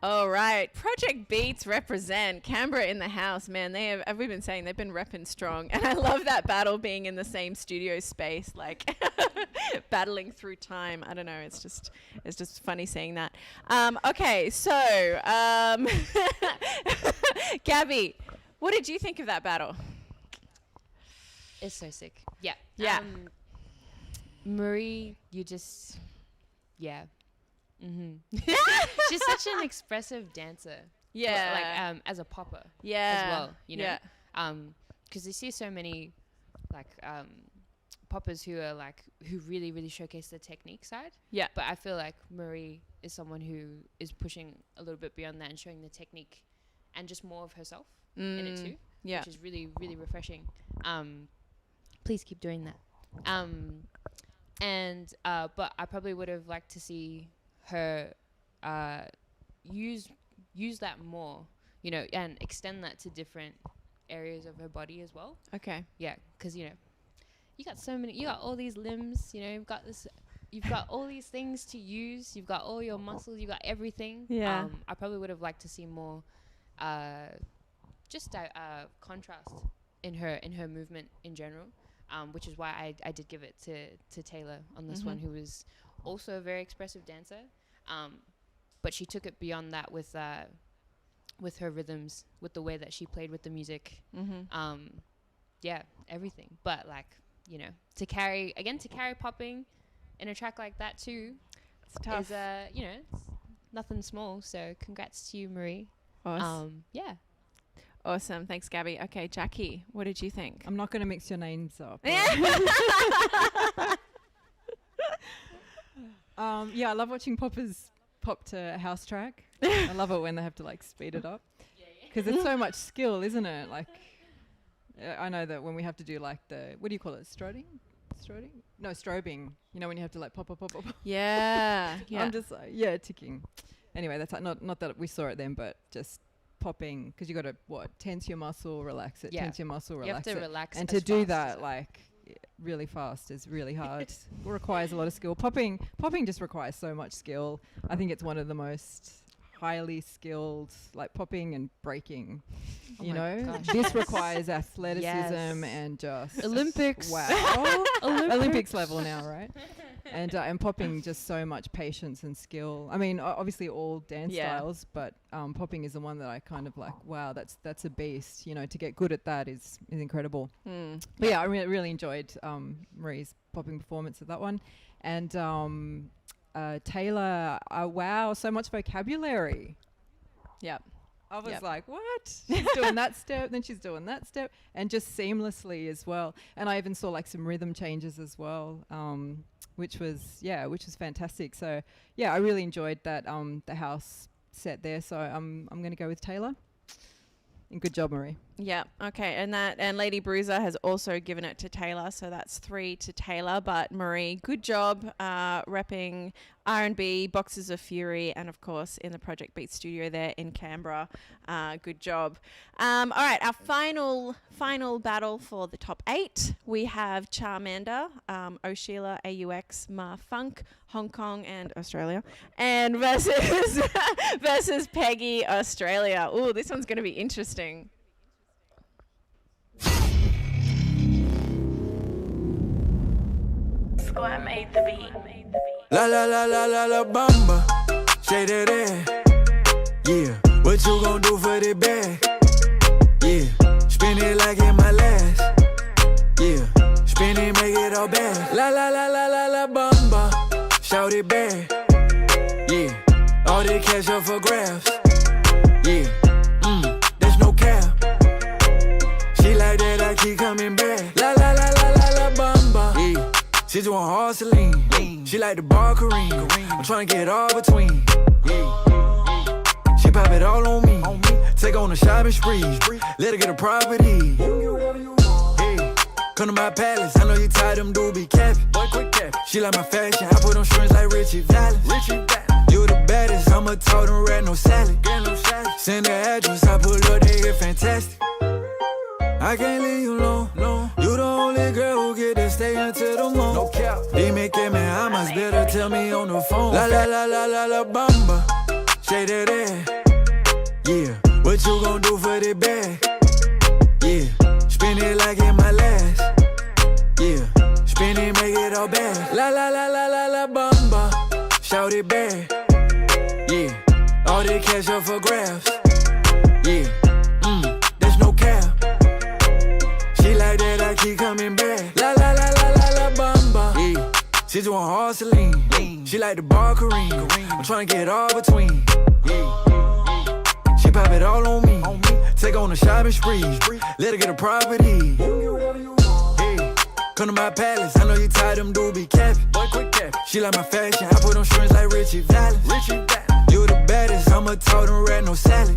Speaker 1: All right, Project Beats represent Canberra in the house, man. They have, we've been saying they've been repping strong, and I love that battle being in the same studio space, like battling through time. I don't know, it's just funny seeing that. Okay, so Gabi, what did you think of that battle?
Speaker 3: It's so sick. Yeah.
Speaker 1: Yeah.
Speaker 3: Marie, you just, yeah. She's such an expressive dancer.
Speaker 1: Yeah.
Speaker 3: Like as a popper.
Speaker 1: Yeah.
Speaker 3: As well, you know.
Speaker 1: Yeah.
Speaker 3: Because you see so many like poppers who really really showcase the technique side.
Speaker 1: Yeah.
Speaker 3: But I feel like Marie is someone who is pushing a little bit beyond that and showing the technique and just more of herself in it too.
Speaker 1: Yeah.
Speaker 3: Which is really really refreshing. Please keep doing that. But I probably would have liked to see her use that more, you know, and extend that to different areas of her body as well.
Speaker 1: Okay.
Speaker 3: Yeah, because you got all these limbs, you know, you've got all these things to use, you've got all your muscles, you've got everything.
Speaker 1: Yeah.
Speaker 3: I probably would have liked to see more contrast in her movement in general, which is why I did give it to Taylor on this one, who was also a very expressive dancer, but she took it beyond that with her rhythms, with the way that she played with the music. Yeah, everything. But like, you know, to carry popping in a track like that too,
Speaker 1: It's tough.
Speaker 3: is you know, it's nothing small. So congrats to you, Marie.
Speaker 1: Awesome.
Speaker 3: Yeah.
Speaker 1: Awesome. Thanks, Gabi. Okay, Jackie, what did you think?
Speaker 2: I'm not going to mix your names up. Yeah, I love watching poppers pop to a house track. I love it when they have to like speed it up because it's so much skill, isn't it? Like, I know that when we have to do like what do you call it? Strobing? No, strobing. You know, when you have to like pop.
Speaker 1: Yeah.
Speaker 2: I'm just like, ticking. Anyway, that's like, not that we saw it then, but just popping, because you got to tense your muscle, relax it, tense your muscle, relax it.
Speaker 3: You have to relax
Speaker 2: and
Speaker 3: as
Speaker 2: to do
Speaker 3: fast
Speaker 2: that
Speaker 3: as
Speaker 2: like really fast is really hard. It requires a lot of skill. Popping just requires so much skill. I think it's one of the most highly skilled, like popping and breaking. You know, this requires athleticism and just
Speaker 3: Olympics.
Speaker 2: Wow, Olympics level now, right? And popping, just so much patience and skill. I mean, obviously all dance styles, but popping is the one that I kind of like, wow, that's a beast. You know, to get good at that is incredible. But yeah, I really enjoyed Marie's popping performance of that one. And Taylor, wow, so much vocabulary.
Speaker 1: Yep.
Speaker 2: I was like, what? She's doing that step, then she's doing that step, and just seamlessly as well. And I even saw like some rhythm changes as well, which was fantastic. So yeah, I really enjoyed that the house set there. So I'm going to go with Taylor. And good job, Marie.
Speaker 1: Yeah. Okay. And Lady Bruiser has also given it to Taylor, so that's 3 to Taylor. But Marie, good job repping R&B, Boxes of Fury, and of course in the Project Beat studio there in Canberra. Good job. All right, our final battle for the top 8. We have Charmander, O'Sheila, AUX, Ma Funk, Hong Kong and Australia, and versus Peggy, Australia. Ooh, this one's going to be interesting.
Speaker 4: Squad made the beat.
Speaker 5: La la la la la la bamba, shake that ass. Yeah, what you gon' do for the bag? Yeah, spin it like in my last. Yeah, spin it, make it all bad. La la la la la la bamba, shout it back. Yeah, all the cash up for grabs. Yeah, there's no cap. She like that, I keep coming back. La la la la la la bamba. Yeah. She just want hard Celine. She like the bar Kareem. I'm tryna get all between. She pop it all on me. Take on a shopping spree. Let her get a property. Hey, come to my palace. I know you tired them dudes be capping. She like my fashion. I put on strings like Richie Valens. You the baddest. I'ma talk them rat, no salad. Send the address. I pull up, they get fantastic. I can't leave you alone. You the only girl who get to stay until the morning. No cap. Dime que me amas, better tell me on the phone. La la la la la la bamba, shake that ass. Yeah, what you gon' do for the bag? Yeah, spin it like in my last. Yeah, spin it, make it all bad. La la la la la la bamba, shout it back. Yeah, all the cash up for grabs. Yeah, there's no cap. She like that, I keep coming back. La la la la la la bamba. Yeah, she just want hard Celine. She like the bar Kareem. I'm tryna get all between. Yeah. She pop it all on me. Take on a shopping spree. Let her get a property. Hey, come to my palace. I know you tired them dudes be capping. She like my fashion. I put on strings like Richie Valens. You the baddest. I'ma talk them rat, no salad.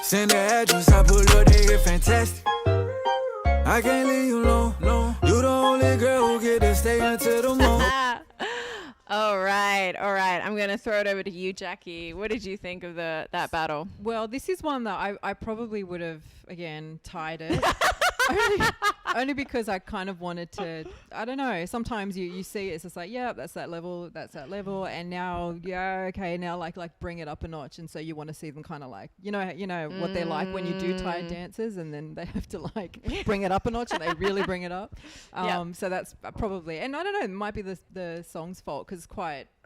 Speaker 5: Send the address. I pull up, they get fantastic. I can't leave you alone. No. You the only girl who get to stay until the morning.
Speaker 1: All right. I'm going to throw it over to you, Jackie. What did you think of that battle?
Speaker 2: Well, this is one that I probably would have, again, tied it. only because I kind of wanted to, I don't know, sometimes you see it, it's just like, yeah, that's that level. And now, yeah, okay, now like bring it up a notch. And so you want to see them kind of like, you know what they're like when you do tired dances and then they have to like bring it up a notch and they really bring it up. So that's probably, and I don't know, it might be the song's fault because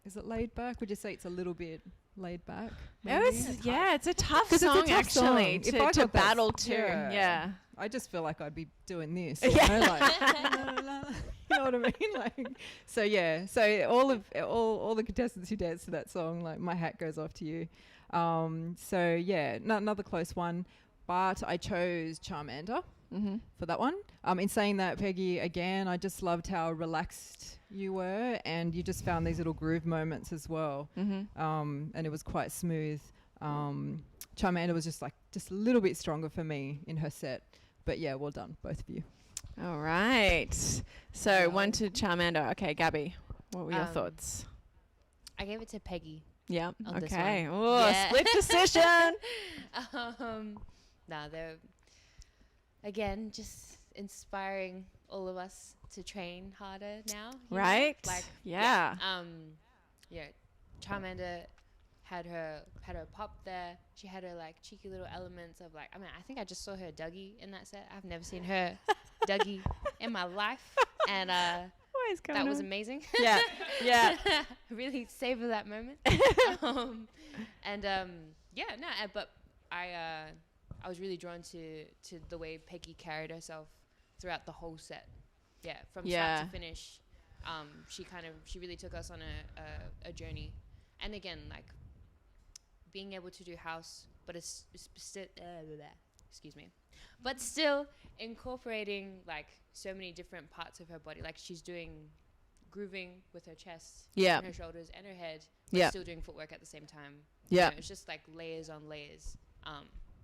Speaker 2: is it laid back? Would you say it's a little bit laid back?
Speaker 1: It's a tough
Speaker 2: It's a
Speaker 1: song
Speaker 2: tough
Speaker 1: actually
Speaker 2: song.
Speaker 1: to battle to. Yeah.
Speaker 2: I just feel like I'd be doing this. You know, like, you know what I mean? Like, so yeah. So all the contestants who dance to that song, like my hat goes off to you. So yeah, another close one. But I chose Charmander for that one. In saying that, Peggy, again, I just loved how relaxed you were, and you just found these little groove moments as well. And it was quite smooth. Charmander was just a little bit stronger for me in her set. But yeah, well done, both of you.
Speaker 1: All right. So one to Charmander. Okay, Gabi, what were your thoughts?
Speaker 3: I gave it to Peggy.
Speaker 1: Yeah.
Speaker 3: On this
Speaker 1: Okay.
Speaker 3: one.
Speaker 1: Oh,
Speaker 3: Yeah.
Speaker 1: split decision.
Speaker 3: They're again just inspiring all of us to train harder now. you know?
Speaker 1: Right.
Speaker 3: Like
Speaker 1: Yeah.
Speaker 3: Charmander had her pop there. She had her like cheeky little elements of like, I think I just saw her Dougie in that set. I've never seen her Dougie in my life, and
Speaker 1: What is going
Speaker 3: that
Speaker 1: on?
Speaker 3: was amazing.
Speaker 1: Yeah. Yeah.
Speaker 3: Really savor that moment. But I was really drawn to the way Peggy carried herself throughout the whole set. Yeah, from start to finish. She really took us on a journey, and again, like being able to do house, but but still incorporating like so many different parts of her body. Like she's doing grooving with her chest, and her shoulders, and her head, but still doing footwork at the same time.
Speaker 1: Yeah,
Speaker 3: you know, it's just like layers on layers.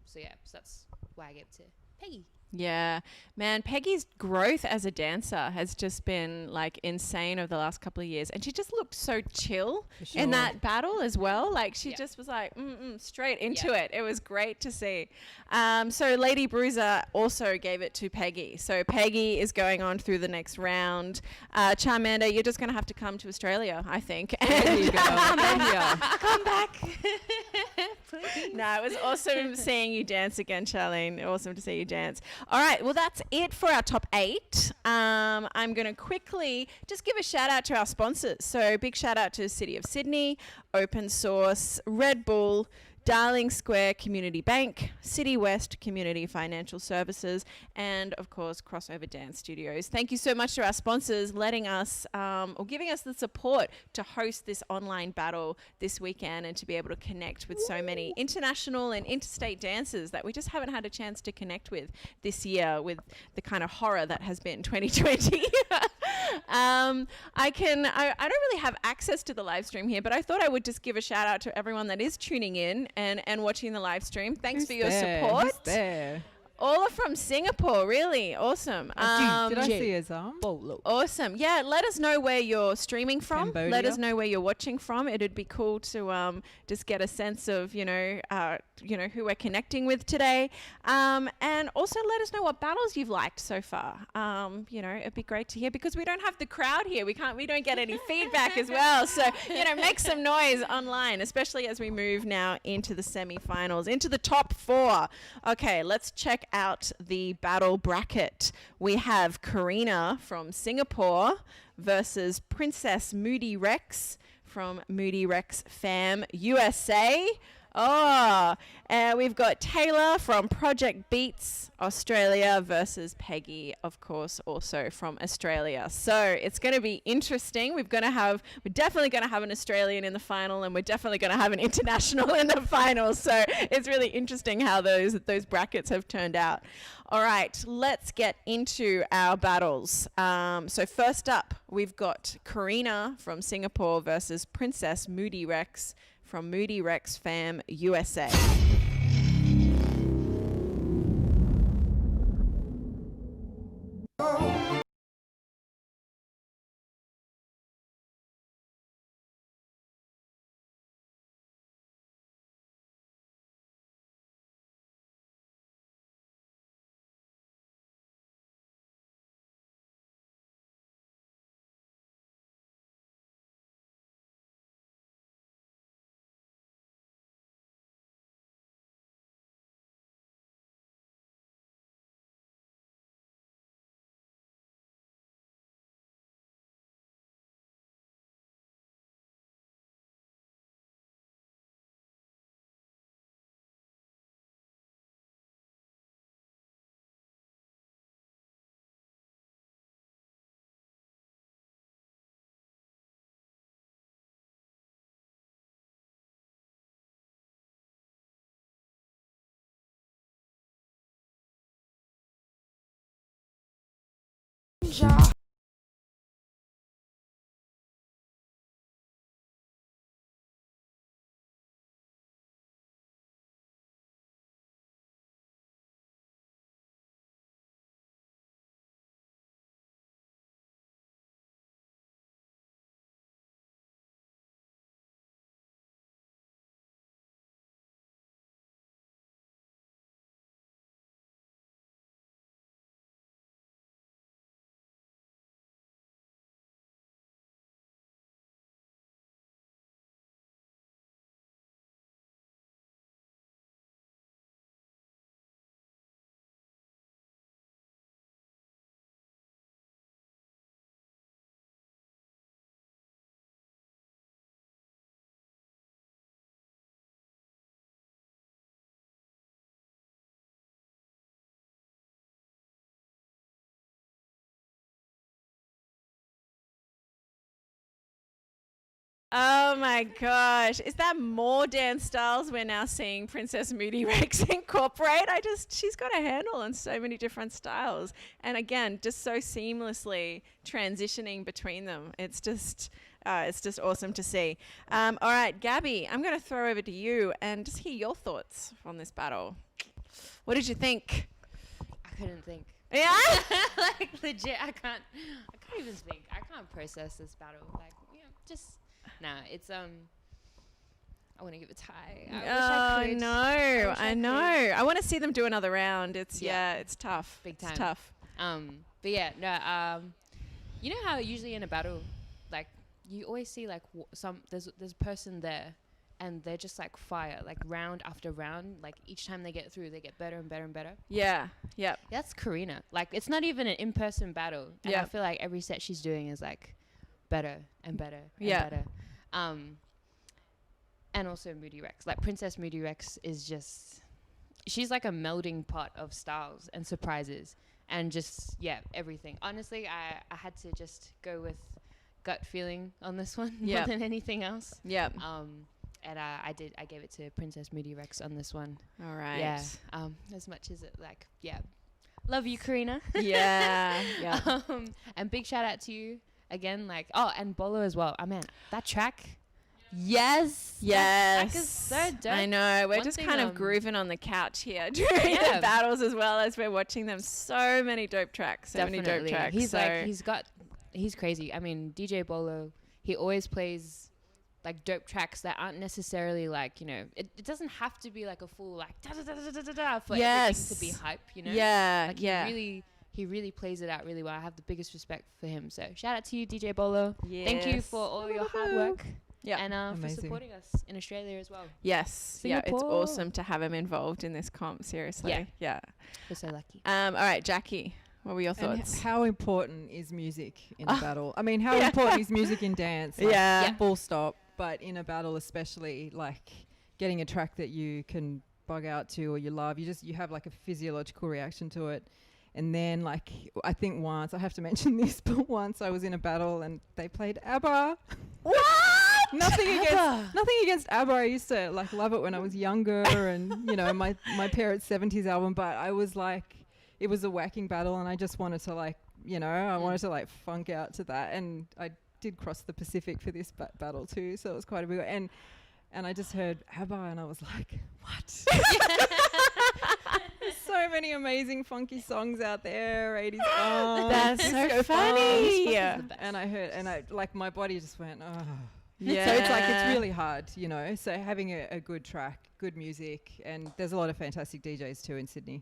Speaker 3: So that's why I gave it to Peggy.
Speaker 1: Yeah, man, Peggy's growth as a dancer has just been like insane over the last couple of years, and she just looked so chill in that battle as well. Like she just was like straight into it. It was great to see. So Lady Bruiser also gave it to Peggy. So Peggy is going on through the next round. Charmander, you're just going to have to come to Australia, I think.
Speaker 2: There you go.
Speaker 1: Come back. Please. No, it was awesome seeing you dance again, Charlene. Awesome to see you dance. All right, well, that's it for our top 8. I'm going to quickly just give a shout out to our sponsors. So big shout out to City of Sydney, Open Source, Red Bull, Darling Square Community Bank, City West Community Financial Services, and of course Crossover Dance Studios. Thank you so much to our sponsors letting us or giving us the support to host this online battle this weekend and to be able to connect with so many international and interstate dancers that we just haven't had a chance to connect with this year with the kind of horror that has been 2020. I don't really have access to the live stream here, but I thought I would just give a shout out to everyone that is tuning in and watching the live stream. Thanks for your support.
Speaker 2: Who's there?
Speaker 1: All are from Singapore. Really awesome.
Speaker 2: Did I see his arm?
Speaker 3: Bolo.
Speaker 1: Awesome. Yeah, let us know where you're streaming from.
Speaker 2: Cambodia.
Speaker 1: Let us know where you're watching from. It'd be cool to just get a sense of, who we're connecting with today. And also let us know what battles you've liked so far. It'd be great to hear because we don't have the crowd here. We don't get any feedback as well. So, make some noise online, especially as we move now into the semi-finals, into the top 4. Okay, let's check out the battle bracket. We have Karina from Singapore versus Princess Moody Rex from Moody Rex Fam USA. We've got Taylor from Project Beats Australia versus Peggy, of course, also from Australia. So it's going to be interesting. We're definitely going to have an Australian in the final, and we're definitely going to have an international in the final. So it's really interesting how those brackets have turned out. All right, let's get into our battles. So first up, we've got Karina from Singapore versus Princess Moody Rex from Moody Rex Fam USA. Oh my gosh. Is that more dance styles we're now seeing Princess Moody Rex incorporate? She's got a handle on so many different styles. And again, just so seamlessly transitioning between them. It's just awesome to see. All right, Gabi, I'm going to throw over to you and just hear your thoughts on this battle. What did you think?
Speaker 3: I couldn't think.
Speaker 1: Yeah?
Speaker 3: Like legit, I can't even think. I can't process this battle. Like, it's I want to give it a tie.
Speaker 1: I know. I want to see them do another round. It's tough.
Speaker 3: Big time.
Speaker 1: It's tough.
Speaker 3: But yeah, no. You know how usually in a battle, like you always see like there's a person there, and they're just like fire, like round after round. Like each time they get through, they get better and better and better.
Speaker 1: Yeah. Yep.
Speaker 3: That's Karina. Like it's not even an in-person battle, and I feel like every set she's doing is like better and better and better. And also Moody Rex. Like Princess Moody Rex is she's like a melding pot of styles and surprises and just, everything. Honestly, I had to just go with gut feeling on this one more than anything else. Yeah. And I gave it to Princess Moody Rex on this one.
Speaker 1: All right.
Speaker 3: Yeah. As much as it love you, Karina.
Speaker 1: Yeah. Yeah.
Speaker 3: And big shout out to you. Again, and Bolo as well. Oh man, that track.
Speaker 1: Yes.
Speaker 3: That track is so dope.
Speaker 1: I know. We're just kind of grooving on the couch here during the battles as well as we're watching them. So many dope tracks. Many dope tracks.
Speaker 3: He's crazy. I mean, DJ Bolo, he always plays like dope tracks that aren't necessarily like, you know, it doesn't have to be like a full like da da da da da da da for everything to be hype, you know.
Speaker 1: Yeah,
Speaker 3: Like
Speaker 1: yeah.
Speaker 3: he really plays it out really well. I have the biggest respect for him. So shout out to you, DJ Bolo. Thank you
Speaker 1: Yes.
Speaker 3: for all your hard work.
Speaker 1: Yeah.
Speaker 3: And for
Speaker 2: Amazing.
Speaker 3: supporting us in Australia as well.
Speaker 1: Yes. Yeah, it's
Speaker 3: Singapore.
Speaker 1: awesome to have him involved in this comp, seriously.
Speaker 3: Yeah.
Speaker 1: Yeah.
Speaker 3: We're so lucky.
Speaker 1: All right, Jackie, what were your
Speaker 2: And
Speaker 1: thoughts?
Speaker 2: how important is music in a battle? I mean, how important is music in dance? Like,
Speaker 1: Yeah.
Speaker 2: full stop. But in a battle, especially, like getting a track that you can bug out to or you love, you have like a physiological reaction to it. And then, like, I think once, I have to mention this, but once I was in a battle and they played ABBA.
Speaker 1: What?
Speaker 2: Nothing against ABBA. I used to like love it when I was younger, and you know my parents' 70s album. But I was like, it was a whacking battle, and I just wanted to like, you know, I wanted to like funk out to that, and I did cross the Pacific for this battle too, so it was quite a big one. And I just heard ABBA, and I was like, what? There's so many amazing funky songs out there, 80s.
Speaker 1: That's so
Speaker 2: disco
Speaker 1: funny.
Speaker 2: funk.
Speaker 1: Yeah.
Speaker 2: And I heard, and I like my body just went, oh.
Speaker 1: Yeah.
Speaker 2: So it's like, it's really hard, you know. So having a good track, good music, and there's a lot of fantastic DJs too in Sydney.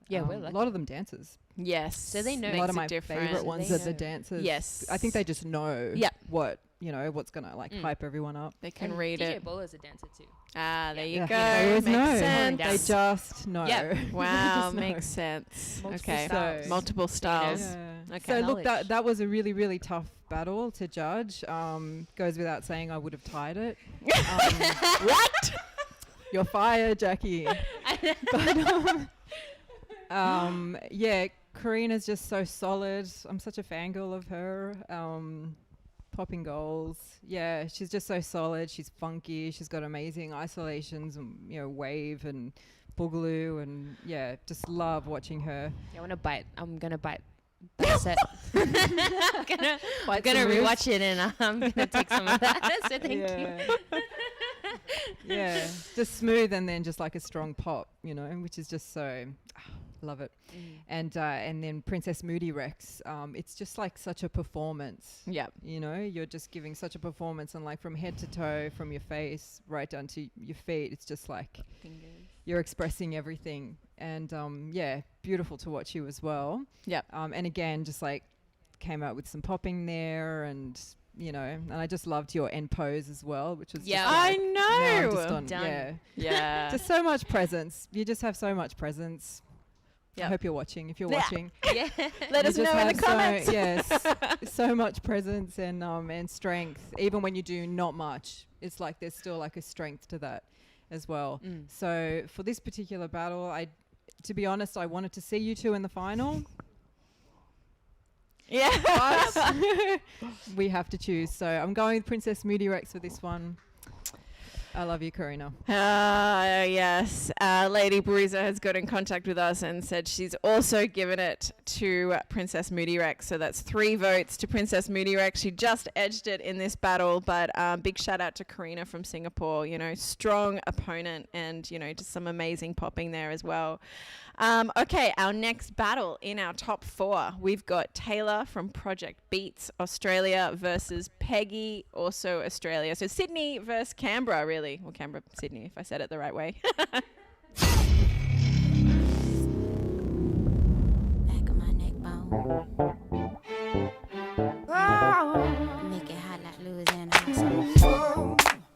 Speaker 3: Yeah, we're
Speaker 2: a
Speaker 3: lucky.
Speaker 2: lot of them dancers.
Speaker 1: Yes.
Speaker 3: So they know.
Speaker 2: A
Speaker 1: Makes
Speaker 2: lot of
Speaker 1: it
Speaker 2: my
Speaker 1: different.
Speaker 2: favorite
Speaker 3: So
Speaker 2: ones
Speaker 3: they
Speaker 2: are the
Speaker 3: know.
Speaker 2: dancers.
Speaker 1: Yes.
Speaker 2: I think they just know
Speaker 1: Yep.
Speaker 2: what, you know, what's gonna like hype everyone up.
Speaker 1: They can
Speaker 3: And
Speaker 1: read
Speaker 3: DJ
Speaker 1: it.
Speaker 3: Bolo's a dancer too.
Speaker 1: Ah, there you
Speaker 2: Yeah.
Speaker 1: go.
Speaker 2: They always
Speaker 1: Makes
Speaker 2: know.
Speaker 1: sense.
Speaker 2: They
Speaker 3: Dance.
Speaker 2: just know.
Speaker 3: Yeah.
Speaker 1: Wow,
Speaker 2: Just know.
Speaker 1: makes sense.
Speaker 3: Multiple
Speaker 1: Okay.
Speaker 3: styles.
Speaker 1: Multiple styles.
Speaker 2: Yeah.
Speaker 1: Okay.
Speaker 2: So look,
Speaker 3: Knowledge.
Speaker 2: that was a really, really tough battle to judge. Goes without saying I would have tied it.
Speaker 1: What?
Speaker 2: You're fired, Jackie. But yeah, Karina's just so solid. I'm such a fangirl of her. Popping goals. Yeah, she's just so solid. She's funky. She's got amazing isolations and, you know, wave and boogaloo, and yeah, just love watching her.
Speaker 3: Yeah, I want to bite. I'm gonna bite that set. I'm gonna
Speaker 2: Bite some ribs.
Speaker 3: rewatch it, and I'm gonna take some of that. So thank you.
Speaker 2: Yeah, just smooth, and then just like a strong pop, you know, which is just so love it. And then Princess Moody Rex, it's just like such a performance.
Speaker 1: Yeah.
Speaker 2: You know, you're just giving such a performance, and like from head to toe, from your face right down to your feet, it's just like you're expressing everything. And yeah, beautiful to watch you as well.
Speaker 1: Yep.
Speaker 2: And again, just like came out with some popping there, and you know, and I just loved your end pose as well, which was
Speaker 3: Yeah.
Speaker 2: just
Speaker 1: I
Speaker 2: like,
Speaker 1: know.
Speaker 2: now I'm just on,
Speaker 3: Done.
Speaker 2: yeah,
Speaker 1: Yeah.
Speaker 2: just so much presence. You just have so much presence. I
Speaker 1: Yep.
Speaker 2: hope you're watching. If you're
Speaker 1: Yeah.
Speaker 2: watching,
Speaker 3: Yeah.
Speaker 1: Let
Speaker 2: you
Speaker 1: us know
Speaker 2: just
Speaker 1: in the
Speaker 2: have
Speaker 1: comments.
Speaker 2: yes, so much presence and strength. Even when you do not much, it's like there's still like a strength to that as well. So for this particular battle, to be honest, I wanted to see you two in the final,
Speaker 1: Yeah.
Speaker 2: but we have to choose. So I'm going with Princess Moody Rex for this one. I love you, Karina.
Speaker 1: Yes. Lady Bruiser has got in contact with us and said she's also given it to Princess Moody Rex. So that's 3 votes to Princess Moody Rex. She just edged it in this battle, but big shout out to Karina from Singapore. You know, strong opponent, and, you know, just some amazing popping there as well. Okay, our next battle in our top 4, we've got Taylor from Project Beats Australia versus Peggy, also Australia. So Sydney versus Canberra, really. Well, Canberra, Sydney, if I said it the right way.
Speaker 7: Back of my neck bone. Make it hot like Louisiana hot sauce.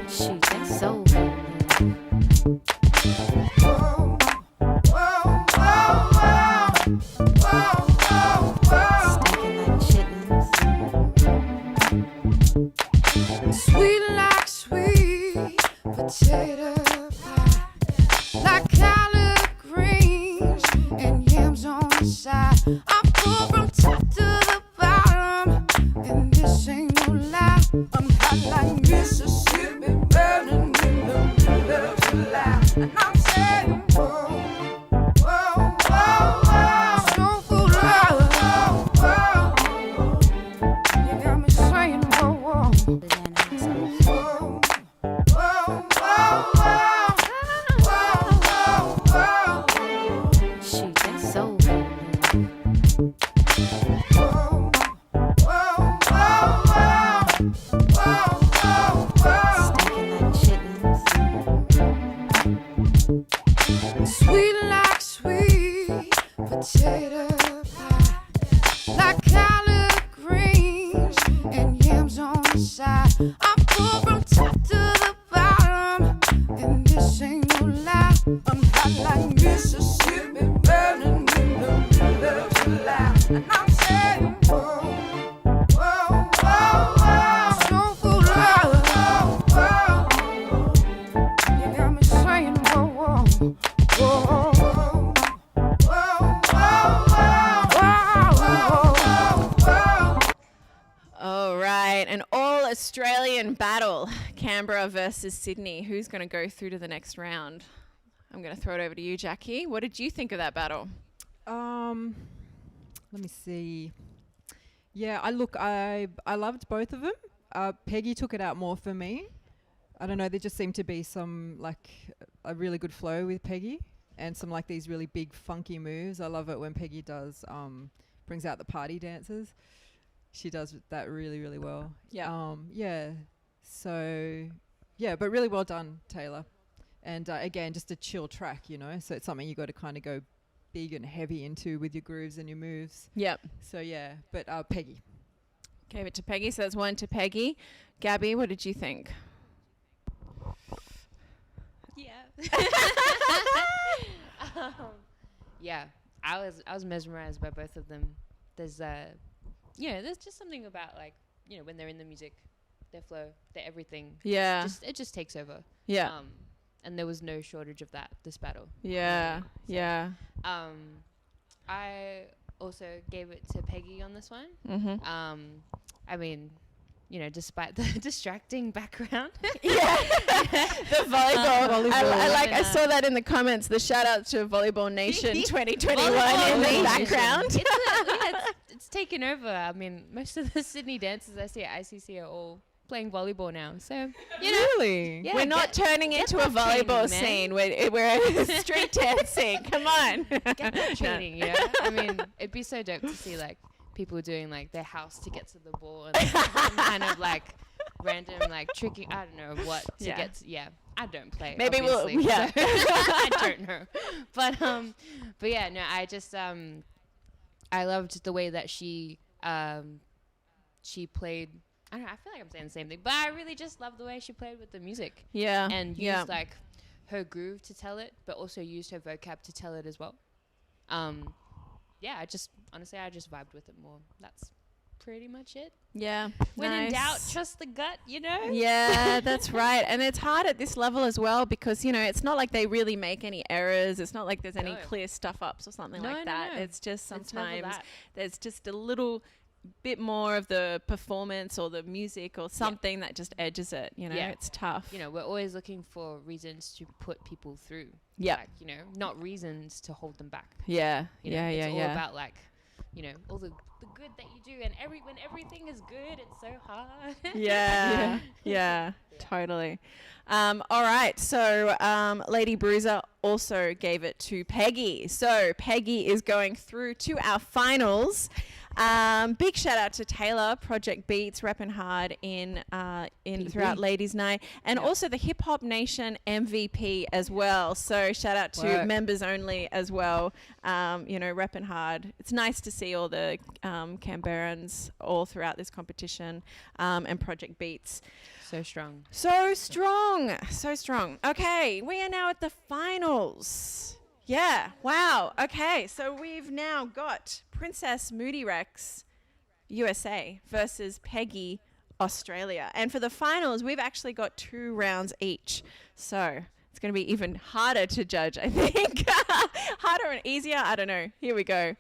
Speaker 7: Shoot, that's so good. Stinking like chitlins.
Speaker 4: Sweet like sweet potato pie, like collard greens and yams on the side. I'm full from top to the bottom, and this ain't no lie. I'm hot like Mississippi, burning in the middle of July, and I'm saying, whoa, whoa, whoa, whoa, so full of love, whoa. You got me saying, whoa, whoa.
Speaker 7: Louisiana hot sauce.
Speaker 4: Whoa, whoa, whoa, whoa.
Speaker 1: Canberra versus Sydney. Who's going to go through to the next round? I'm going to throw it over to you, Jackie. What did you think of that battle?
Speaker 2: Let me see. Yeah, I loved both of them. Peggy took it out more for me. I don't know, there just seemed to be some a really good flow with Peggy and some these really big funky moves. I love it when Peggy does brings out the party dances. She does that really, really well.
Speaker 1: Yeah.
Speaker 2: Yeah. So yeah, but really well done, Taylor. And again, just a chill track, so it's something you got to kind of go big and heavy into with your grooves and your moves.
Speaker 1: Yep.
Speaker 2: So yeah, but Peggy.
Speaker 1: Gave it to Peggy, so that's 1 to Peggy. Gabby, what did you think?
Speaker 3: Yeah. Yeah, I was mesmerized by both of them. There's there's just something about when they're in the music, their flow, their everything.
Speaker 1: Yeah.
Speaker 3: It just takes over.
Speaker 1: Yeah.
Speaker 3: And there was no shortage of that this battle.
Speaker 1: Yeah.
Speaker 3: So,
Speaker 1: Yeah.
Speaker 3: I also gave it to Peggy on this one.
Speaker 1: Mm-hmm.
Speaker 3: I mean, despite the distracting background.
Speaker 1: Yeah. The volleyball. I
Speaker 3: And,
Speaker 1: saw that in the comments. The shout out to Volleyball Nation 2021
Speaker 3: Volleyball
Speaker 1: in the
Speaker 3: Nation.
Speaker 1: background.
Speaker 3: It's taken over. I mean, most of the Sydney dancers I see at ICC are all playing volleyball now. So,
Speaker 2: Really?
Speaker 3: yeah,
Speaker 1: We're not turning
Speaker 3: get
Speaker 1: into a
Speaker 3: that training,
Speaker 1: volleyball
Speaker 3: man.
Speaker 1: scene. We're street dancing. Come on.
Speaker 3: Get that training, I mean, it'd be so dope to see people doing their house to get to the ball and some kind of random tricking. I don't know what to
Speaker 1: Yeah.
Speaker 3: get to. Yeah, I don't play.
Speaker 1: Maybe
Speaker 3: obviously,
Speaker 1: we'll. Yeah.
Speaker 3: so I don't know, but yeah, no, I just I loved the way that she played. I don't know. I feel like I'm saying the same thing, but I really just love the way she played with the music
Speaker 1: Yeah.
Speaker 3: and
Speaker 1: yeah.
Speaker 3: used her groove to tell it, but also used her vocab to tell it as well. Yeah, I just vibed with it more. That's pretty much it.
Speaker 1: Yeah.
Speaker 3: When in
Speaker 1: nice.
Speaker 3: doubt, trust the gut,
Speaker 1: Yeah, that's right. And it's hard at this level as well because, it's not like they really make any errors. It's not like there's any
Speaker 3: No.
Speaker 1: clear stuff ups or something
Speaker 3: No,
Speaker 1: like
Speaker 3: no,
Speaker 1: that.
Speaker 3: no.
Speaker 1: It's just
Speaker 3: It's never
Speaker 1: sometimes
Speaker 3: that.
Speaker 1: there's just a little bit more of the performance or the music or something that just edges it.
Speaker 3: Yeah.
Speaker 1: It's tough.
Speaker 3: We're always looking for reasons to put people through.
Speaker 1: Yeah.
Speaker 3: Not reasons to hold them back.
Speaker 1: Yeah.
Speaker 3: You know,
Speaker 1: Yeah.
Speaker 3: it's
Speaker 1: Yeah.
Speaker 3: all
Speaker 1: Yeah.
Speaker 3: about all the good that you do, and when everything is good, it's so hard.
Speaker 1: Yeah, yeah, totally. All right, so Lady Bruiser also gave it to Peggy. So Peggy is going through to our finals. Big shout out to Taylor, Project Beats, repping hard in throughout Ladies Night, and also the Hip Hop Nation MVP as well. So shout out to members only as well. Repping hard. It's nice to see all the Canberrans all throughout this competition, and Project Beats.
Speaker 3: So strong.
Speaker 1: So strong. So strong. Okay, we are now at the finals. Yeah, wow. Okay, so we've now got Princess Moody Rex, USA, versus Peggy, Australia. And for the finals, we've actually got 2 rounds each. So it's going to be even harder to judge, I think. Harder and easier? I don't know. Here we go.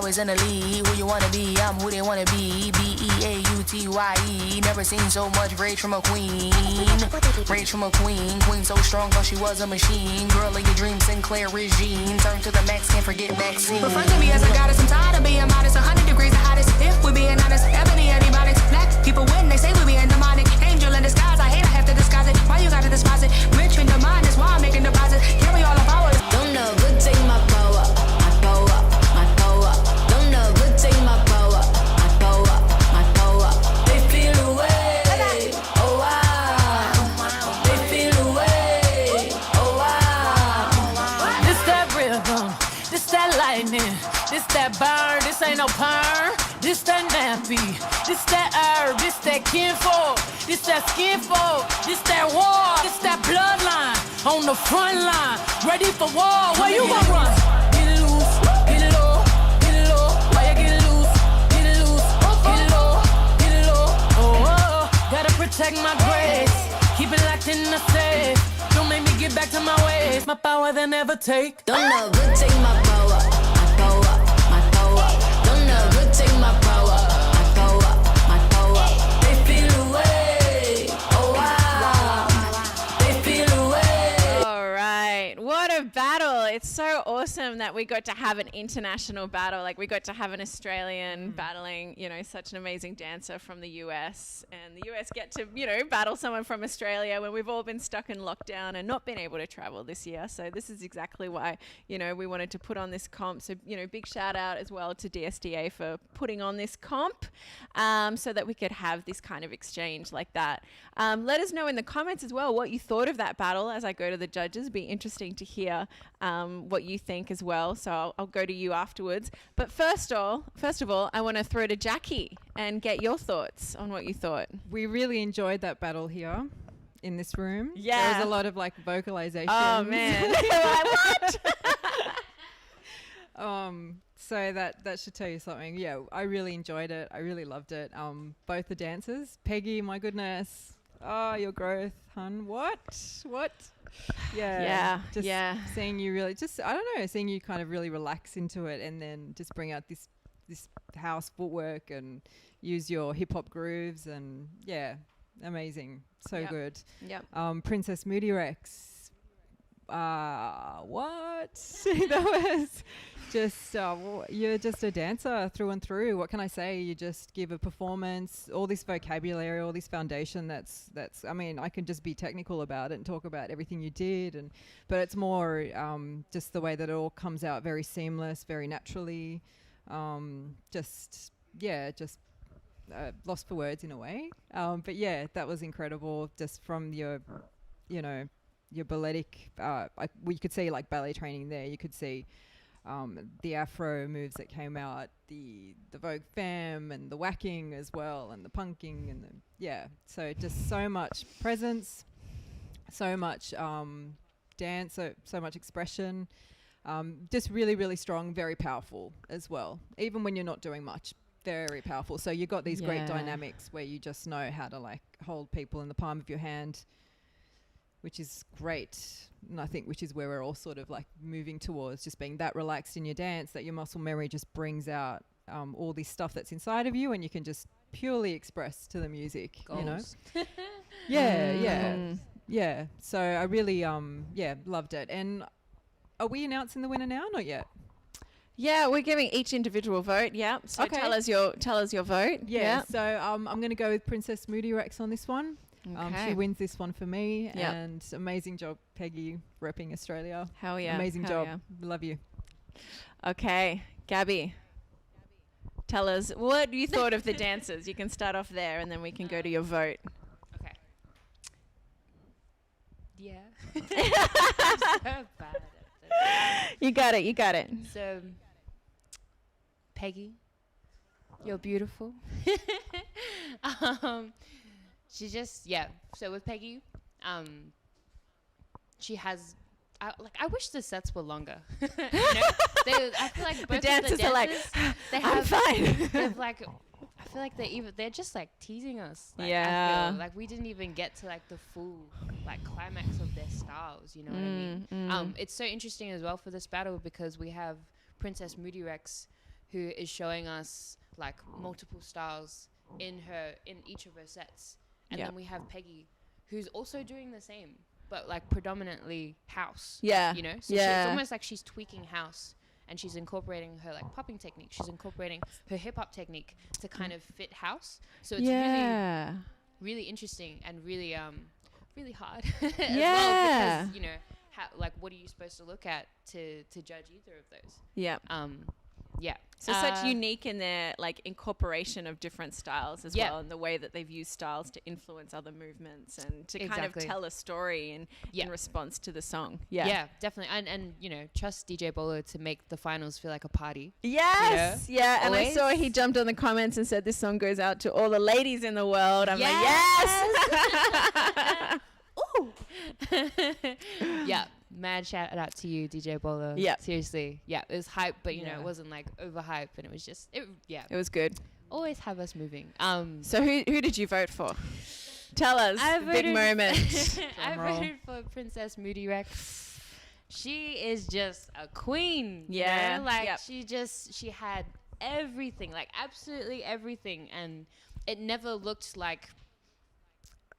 Speaker 8: always in the lead. Who you wanna be? I'm who they wanna be. BEAUTYE. Never seen so much rage from a queen. Rage from a queen. Queen so strong, thought she was a machine. Girl of your dreams, Sinclair regime. Turn to the max, can't forget vaccine. Refer to me as a goddess, I'm tired of being modest. 100 degrees the hottest. If we're being honest, ebony antibiotics. Black people win, they say we being demonic. Angel in disguise, I hate I have to disguise it. Why you gotta despise it? Rich in the mind, that's why I'm making deposits. Carry all the powers.
Speaker 7: Don't know, good take my power. My power, my power. Don't know, good take my power. My power, my power. They feel away. Oh wow. They feel away. Oh wow.
Speaker 4: This that rhythm, this that lightning, this that burn, this ain't no perm. This that nappy, this that herb, this that kinfolk, this that skinfolk, this that war, this that bloodline on the front line, ready for war. Where you gon' run? Get it loose, get it low, get it low. Why you get it loose, get it loose, get it low, get it low. Oh, oh, gotta protect my grace, keep it locked in the safe. Don't make me get back to my ways. My power they never take.
Speaker 7: Don't know, good take my power. My power, my power. Don't know, good take my power. My power, my power. They feel away. Oh wow. They feel away.
Speaker 1: All right. What a battle. It's so awesome that we got to have an international battle. Like we got to have an Australian battling, you know, such an amazing dancer from the US. And the US get to, you know, battle someone from Australia when we've all been stuck in lockdown and not been able to travel this year. So this is exactly why, you know, we wanted to put on this comp. So, you know, big shout out as well to DSDA for putting on this comp so that we could have this kind of exchange like that. Let us know in the comments as well what you thought of that battle as I go to the judges. Be interesting to hear what you think as well. So I'll go to you afterwards. But first of all, I want to throw to Jackie and get your thoughts on what you thought.
Speaker 2: We really enjoyed that battle here in this room.
Speaker 1: Yeah.
Speaker 2: There was a lot of like vocalization.
Speaker 1: Oh man. Like,
Speaker 2: what? So that should tell you something. Yeah, I really enjoyed it. I really loved it. Both the dancers. Peggy, my goodness. Oh, your growth, hun. What? Yeah. Just seeing you really, I don't know, seeing you kind of really relax into it and then just bring out this house footwork and use your hip hop grooves and yeah, amazing. So good.
Speaker 1: Yep.
Speaker 2: Princess Moody Rex. What? That was just, you're just a dancer through and through. What can I say? You just give a performance, all this vocabulary, all this foundation that's, I mean, I can just be technical about it and talk about everything you did. But it's more just the way that it all comes out very seamless, very naturally. Lost for words in a way. But yeah, that was incredible just from your, you know, your balletic, you could see like ballet training there. You could see the Afro moves that came out, the Vogue Femme and the whacking as well, and the punking and so just so much presence, so much dance, so much expression, just really, really strong, very powerful as well. Even when you're not doing much, very powerful. So you got these great dynamics where you just know how to like hold people in the palm of your hand, which is great. And I think which is where we're all sort of like moving towards, just being that relaxed in your dance that your muscle memory just brings out all this stuff that's inside of you and you can just purely express to the music, you know? Yeah. So I really, loved it. And are we announcing the winner now? Not yet.
Speaker 1: Yeah, we're giving each individual vote. Yeah. So
Speaker 2: Okay.
Speaker 1: tell us your vote.
Speaker 2: Yeah. So I'm going to go with Princess Moody Rex on this one.
Speaker 1: Okay.
Speaker 2: She wins this one for me.
Speaker 1: Yep.
Speaker 2: And amazing job, Peggy, repping Australia.
Speaker 1: Hell yeah.
Speaker 2: Amazing
Speaker 1: Hell
Speaker 2: job.
Speaker 1: yeah.
Speaker 2: Love you.
Speaker 1: Okay, Gabi, tell us what you thought of the dancers. You can start off there and then we can go to your vote.
Speaker 3: Okay. Yeah. I'm so bad at this.
Speaker 1: You got it.
Speaker 3: So, Peggy, you're beautiful. She just, so with Peggy, she has, I wish the sets were longer. You know? I feel like both
Speaker 1: The
Speaker 3: of
Speaker 1: dancers
Speaker 3: the
Speaker 1: are like,
Speaker 3: they
Speaker 1: I'm
Speaker 3: have,
Speaker 1: fine.
Speaker 3: they've like, I feel like they're just like teasing us. Like,
Speaker 1: Yeah.
Speaker 3: I feel like we didn't even get to like the full like climax of their styles. You know what I mean? It's so interesting as well for this battle because we have Princess Moody Rex, who is showing us like multiple styles in each of her sets. And
Speaker 1: Yeah.
Speaker 3: then we have Peggy, who's also doing the same, but like predominantly house.
Speaker 1: Yeah.
Speaker 3: You know? So
Speaker 1: Yeah.
Speaker 3: it's almost like she's tweaking house, and she's incorporating her like popping technique. She's incorporating her hip hop technique to kind of fit house. So it's
Speaker 1: Yeah.
Speaker 3: really interesting and really hard as
Speaker 1: Yeah.
Speaker 3: well, because, you know, like what are you supposed to look at to judge either of those?
Speaker 1: Yeah.
Speaker 3: Yeah.
Speaker 1: So such unique in their like incorporation of different styles as
Speaker 3: Yeah.
Speaker 1: well, and the way that they've used styles to influence other movements and to kind
Speaker 3: Exactly.
Speaker 1: of tell a story in
Speaker 3: Yeah.
Speaker 1: response to the song.
Speaker 3: Yeah, definitely. And you know, trust DJ Bolo to make the finals feel like a party.
Speaker 1: Yes. Yeah. And I saw
Speaker 3: Always.
Speaker 1: he jumped on the comments and said this song goes out to all the ladies in the world. I'm like, yes. Ooh.
Speaker 3: Yeah. Mad shout out to you, DJ Bolo.
Speaker 1: Yeah.
Speaker 3: Seriously. Yeah. It was hype, but you know,
Speaker 2: Yeah.
Speaker 3: it wasn't like overhype, and it was just
Speaker 1: It was good.
Speaker 3: always have us moving.
Speaker 1: So who did you vote for? Tell us.
Speaker 3: I
Speaker 1: The big
Speaker 3: voted-
Speaker 1: moment.
Speaker 3: I
Speaker 2: roll.
Speaker 3: voted for Princess Moody Rex. She is just a queen. you
Speaker 1: Yeah,
Speaker 3: know? Like
Speaker 1: yep.
Speaker 3: she had everything, like absolutely everything, and it never looked like,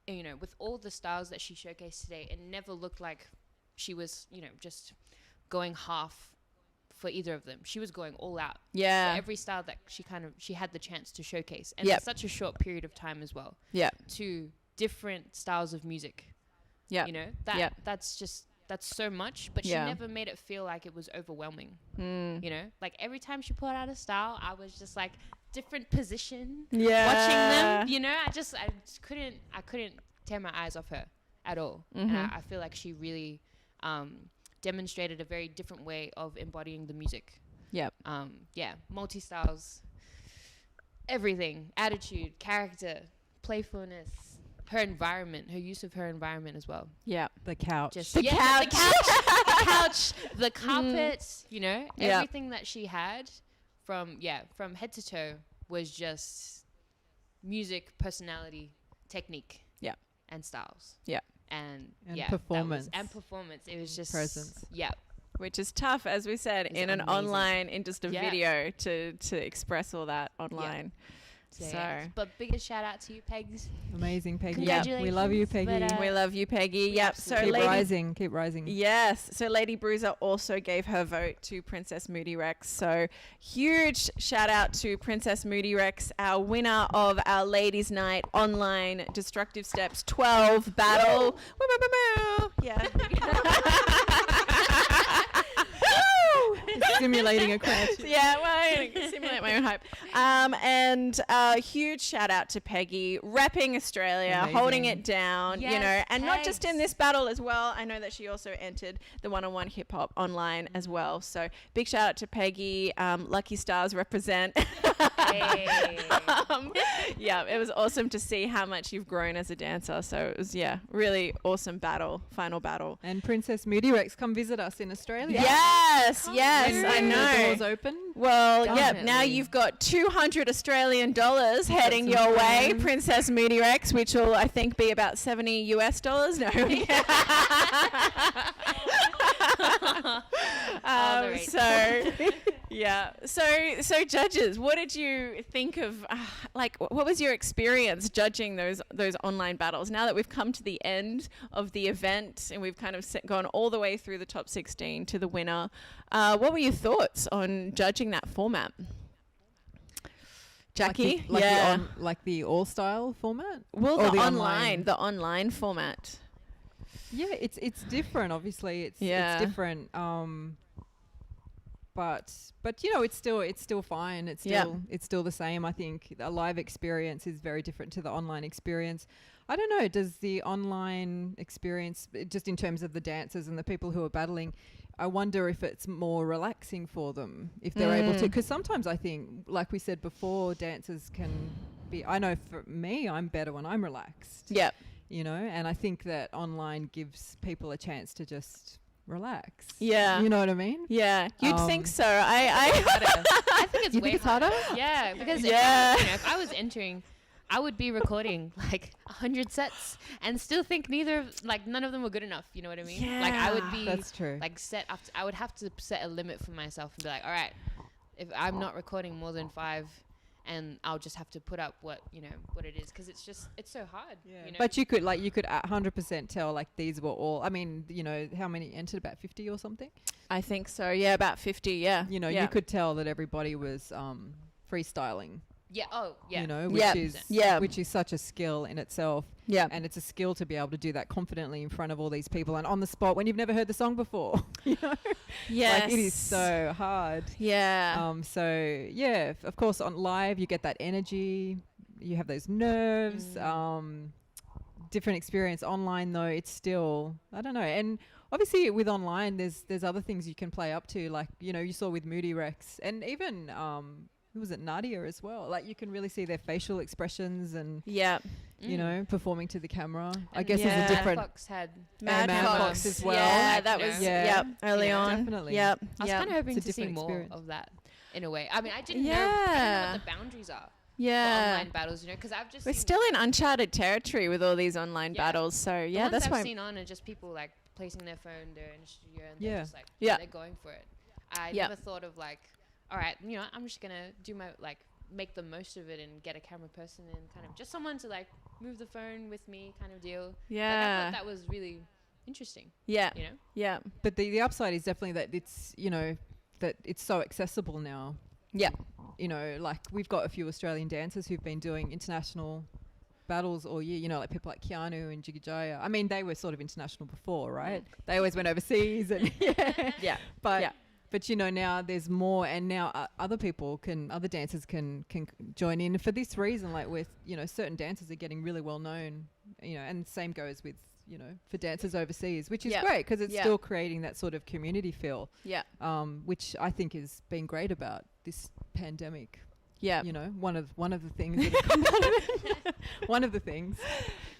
Speaker 3: you know, with all the styles that she showcased today, it never looked like she was, you know, just going half for either of them. She was going all out.
Speaker 1: Yeah.
Speaker 3: For every style that she had the chance to showcase, and
Speaker 1: Yep.
Speaker 3: in such a short period of time as well.
Speaker 1: Yeah.
Speaker 3: To different styles of music.
Speaker 1: Yeah.
Speaker 3: You know, that's so much, but
Speaker 1: Yeah.
Speaker 3: she never made it feel like it was overwhelming.
Speaker 1: Mm.
Speaker 3: You know, like every time she put out a style, I was just like different position,
Speaker 1: Yeah.
Speaker 3: watching them. You know, I just couldn't tear my eyes off her at all. And
Speaker 1: Mm-hmm.
Speaker 3: I feel like she really demonstrated a very different way of embodying the music.
Speaker 1: Yep.
Speaker 3: Yeah, multi styles, everything, attitude, character, playfulness. Her environment, her use of her environment as well.
Speaker 1: Yeah.
Speaker 2: The couch.
Speaker 3: Just
Speaker 1: The couch.
Speaker 3: the couch, the carpet, you know,
Speaker 1: Yeah.
Speaker 3: everything that she had from head to toe was just music, personality, technique,
Speaker 1: Yeah.
Speaker 3: and styles.
Speaker 1: Yeah.
Speaker 3: And
Speaker 2: And
Speaker 3: yeah, that was-
Speaker 2: performance.
Speaker 3: and performance. It was just
Speaker 2: Presence.
Speaker 3: Yeah.
Speaker 1: Which is tough, as we said,
Speaker 3: It's
Speaker 1: in an
Speaker 3: amazing.
Speaker 1: online, in just a
Speaker 3: Yeah.
Speaker 1: video to express all that online.
Speaker 3: So,
Speaker 1: So-
Speaker 3: yeah. But biggest shout out to you, Pegs.
Speaker 2: Amazing, Peggy.
Speaker 3: Congratulations.
Speaker 2: We love you, Peggy.
Speaker 3: But,
Speaker 1: We love you, Peggy. Yep. So
Speaker 2: keep
Speaker 1: Lady
Speaker 2: rising. Keep rising.
Speaker 1: Yes. So Lady Bruiser also gave her vote to Princess Moody Rex. So huge shout out to Princess Moody Rex, our winner of our Ladies Night online Destructive Steps 12 battle. Woo, woo, woo, woo. Yeah.
Speaker 2: Simulating a crash.
Speaker 1: Yeah, well, I simulate my own hype. And huge shout out to Peggy, repping Australia,
Speaker 2: Amazing.
Speaker 1: holding it down, you
Speaker 3: Yes,
Speaker 1: know, and not just in
Speaker 3: Pegs.
Speaker 1: this battle as well. I know that she also entered the one-on-one hip hop online as well. So big shout out to Peggy. Lucky Stars represent.
Speaker 3: Hey.
Speaker 1: Yeah, it was awesome to see how much you've grown as a dancer. So it was, really awesome final battle.
Speaker 2: And Princess Moody Rex, come visit us in Australia.
Speaker 1: Yes, yes,
Speaker 2: When
Speaker 1: I
Speaker 2: the
Speaker 1: know.
Speaker 2: doors open.
Speaker 1: Well, yeah, now
Speaker 3: Definitely.
Speaker 1: you've got $200 Australian heading your way,
Speaker 2: fun.
Speaker 1: Princess Moody Rex, which will, I think, be about $70 US. No.
Speaker 3: All the rates.
Speaker 1: So, yeah. So judges, what did you think of, what was your experience judging those online battles? Now that we've come to the end of the event and we've kind of gone all the way through the top 16 to the winner, what were your thoughts on judging that format? Jackie?
Speaker 2: Like the all-style format?
Speaker 1: Well,
Speaker 2: Or
Speaker 1: the
Speaker 2: online?
Speaker 1: online format.
Speaker 2: Yeah, it's different. Obviously, it's different. But you know, it's still fine. It's still the same. I think a live experience is very different to the online experience. I don't know. Does the online experience, just in terms of the dancers and the people who are battling, I wonder if it's more relaxing for them if they're able to. Because sometimes I think, like we said before, dancers can be. I know for me, I'm better when I'm relaxed.
Speaker 1: Yeah.
Speaker 2: You know, and I think that online gives people a chance to just relax.
Speaker 1: Yeah.
Speaker 2: You know what I mean?
Speaker 1: Yeah. You'd think so. I
Speaker 3: I think it's
Speaker 2: You
Speaker 3: way
Speaker 2: think it's harder?
Speaker 3: Yeah, because
Speaker 1: Yeah.
Speaker 3: if I was entering, I would be recording like 100 sets and still think none of them were good enough. You know what I mean? Like I would be
Speaker 2: That's true.
Speaker 3: like I would have to set a limit for myself and be like, all right, if I'm not recording more than 5, and I'll just have to put up what it is, because it's so hard.
Speaker 2: Yeah.
Speaker 3: You know?
Speaker 2: But you could 100% tell like these were all. I mean, how many entered? About 50 or something.
Speaker 1: I think so. Yeah, about 50. Yeah.
Speaker 2: You could tell that everybody was freestyling.
Speaker 3: Yeah. Oh, yeah.
Speaker 2: Which is such a skill in itself.
Speaker 1: Yeah.
Speaker 2: And it's a skill to be able to do that confidently in front of all these people and on the spot when you've never heard the song before.
Speaker 1: Yes.
Speaker 2: Like, it is so hard.
Speaker 1: Yeah.
Speaker 2: So yeah, of course on live you get that energy, you have those nerves, different experience. Online though, it's still, I don't know. And obviously with online there's other things you can play up to, like, you saw with Moody Rex and even who was it, Nadia as well. Like you can really see their facial expressions and performing to the camera. I guess there's a different.
Speaker 3: Mad Fox had
Speaker 1: Mad
Speaker 2: Fox as well.
Speaker 1: Yeah, that was early on.
Speaker 2: Definitely.
Speaker 1: Yep.
Speaker 3: I was kind of hoping
Speaker 2: It's a
Speaker 3: to see
Speaker 2: different
Speaker 3: more
Speaker 2: experience.
Speaker 3: of that in a way. I mean, I didn't know what the boundaries are for online battles, because I've just
Speaker 1: We're
Speaker 3: seen
Speaker 1: still in uncharted territory with all these online battles. So
Speaker 3: the
Speaker 1: yeah,
Speaker 3: ones
Speaker 1: that's
Speaker 3: I've
Speaker 1: why.
Speaker 3: seen on are just people like placing their phone there in the studio and
Speaker 2: Yeah.
Speaker 3: they're just like they're going for it. I never thought of like, all right, I'm just gonna do my make the most of it and get a camera person and kind of just someone to like move the phone with me kind of deal.
Speaker 1: Yeah.
Speaker 3: Like, I thought that was really interesting.
Speaker 1: Yeah.
Speaker 3: Yeah.
Speaker 2: But the upside is definitely that it's that it's so accessible now.
Speaker 1: Yeah.
Speaker 2: Like we've got a few Australian dancers who've been doing international battles all year, like people like Keanu and Jigajaya. I mean, they were sort of international before, right? They always went overseas and But now there's more, and now other dancers can join in for this reason. Like with certain dancers are getting really well known, and same goes with for dancers overseas, which is great because it's still creating that sort of community feel. Yeah. Which I think has been great about this pandemic. Yeah. One of the things that have come out of it. One of the things.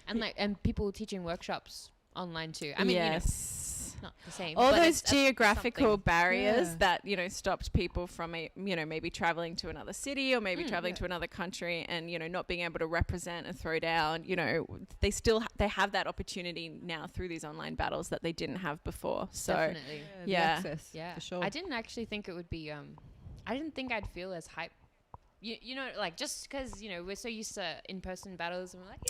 Speaker 3: And people teaching workshops online too. I mean, not the same.
Speaker 1: All
Speaker 3: but
Speaker 1: those
Speaker 3: it's
Speaker 1: geographical barriers that stopped people from maybe traveling to another city or maybe traveling to another country and not being able to represent and throw down. They still they have that opportunity now through these online battles that they didn't have before. So
Speaker 3: definitely,
Speaker 2: the access, for sure.
Speaker 3: I didn't actually think it would be. I didn't think I'd feel as hype. Like just because we're so used to in-person battles and we're like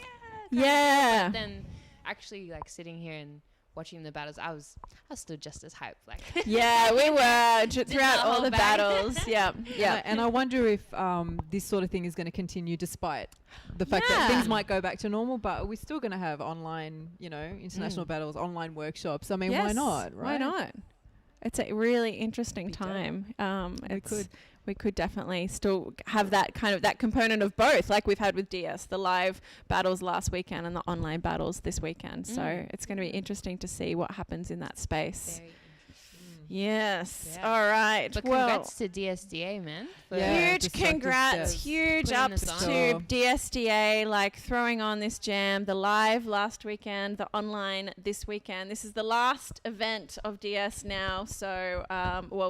Speaker 3: but then actually like sitting here and watching the battles, I was still just as hyped. Like
Speaker 1: we were throughout all the battles. Yeah.
Speaker 2: And I wonder if this sort of thing is going to continue despite the fact that things might go back to normal, but we're still going to have online, international battles, online workshops. I mean, why not? Right?
Speaker 1: Why not? It's a really interesting time. We could definitely still have that component of both, like we've had with DS, the live battles last weekend and the online battles this weekend. So it's going to be interesting to see what happens in that space. Yes. Yeah. All right.
Speaker 3: But congrats to DSDA, man.
Speaker 1: Huge congrats. Huge ups to DSDA, like throwing on this jam, the live last weekend, the online this weekend. This is the last event of DS now. So,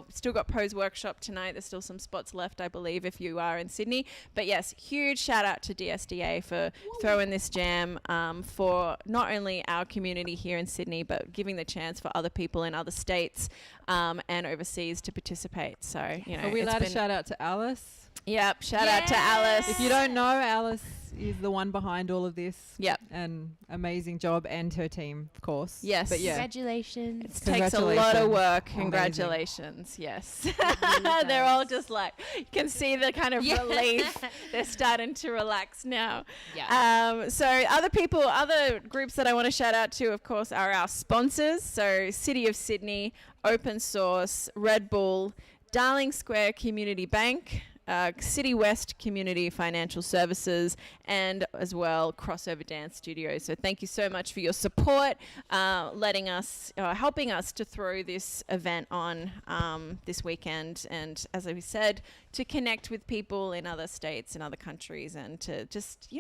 Speaker 1: still got Pose Workshop tonight. There's still some spots left, I believe, if you are in Sydney. But yes, huge shout out to DSDA for throwing this jam for not only our community here in Sydney, but giving the chance for other people in other states and overseas to participate. So,
Speaker 2: are we allowed to shout out to Alice?
Speaker 1: Yep, shout out to Alice.
Speaker 2: If you don't know, Alice is the one behind all of this.
Speaker 1: Yep.
Speaker 2: And amazing job, and her team, of course.
Speaker 1: Yes.
Speaker 2: But
Speaker 3: Congratulations.
Speaker 1: It takes a lot of work. Congratulations. Yes. They're all just like, you can see the kind of relief. They're starting to relax now.
Speaker 3: Yeah.
Speaker 1: So other groups that I want to shout out to, of course, are our sponsors. So City of Sydney, Open Source, Red Bull, Darling Square Community Bank, City West Community Financial Services, and as well Crossover Dance Studios. So thank you so much for your support, helping us to throw this event on this weekend, and as I said, to connect with people in other states and other countries, and to just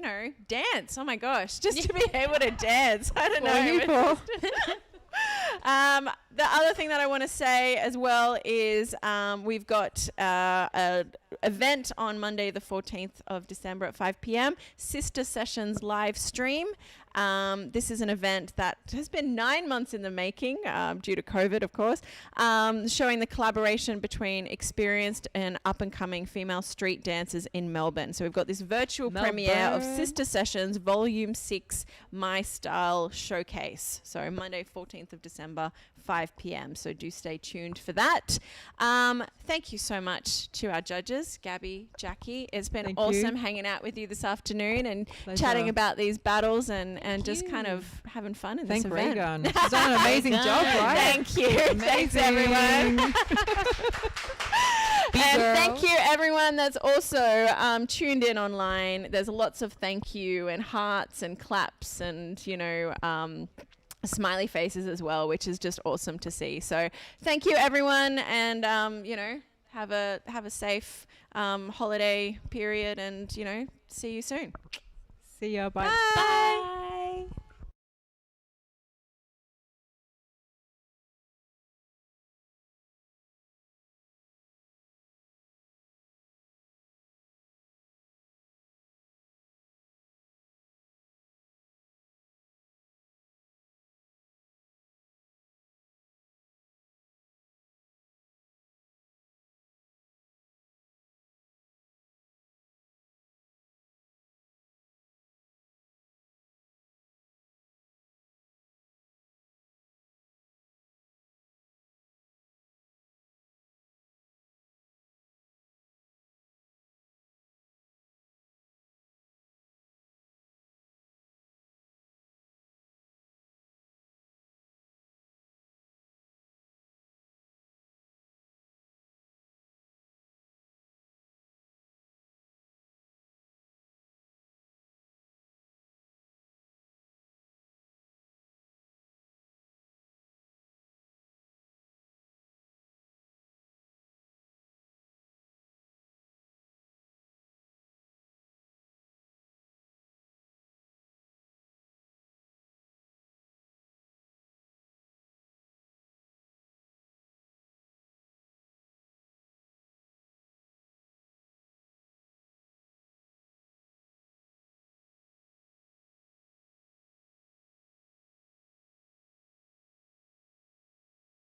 Speaker 1: dance. Oh my gosh, just to be able to dance. I don't know. The other thing that I want to say as well is we've got an event on Monday the 14th of December at 5 p.m, Sister Sessions live stream. This is an event that has been 9 months in the making, due to COVID, of course, showing the collaboration between experienced and up-and-coming female street dancers in Melbourne. So we've got this virtual premiere of Sister Sessions Volume 6 My Style Showcase. So Monday, 14th of December, 5 p.m. So do stay tuned for that. Thank you so much to our judges, Gabi, Jackie. It's been awesome hanging out with you this afternoon and chatting about these battles and just kind of having fun in this event.
Speaker 2: Raygun. She's done an amazing job, right?
Speaker 1: Thank you. Thanks, everyone. And thank you, everyone that's also tuned in online. There's lots of thank you and hearts and claps and, smiley faces as well, which is just awesome to see. So thank you, everyone, and have a safe holiday period, and see you soon.
Speaker 2: See ya. Bye.
Speaker 1: Bye.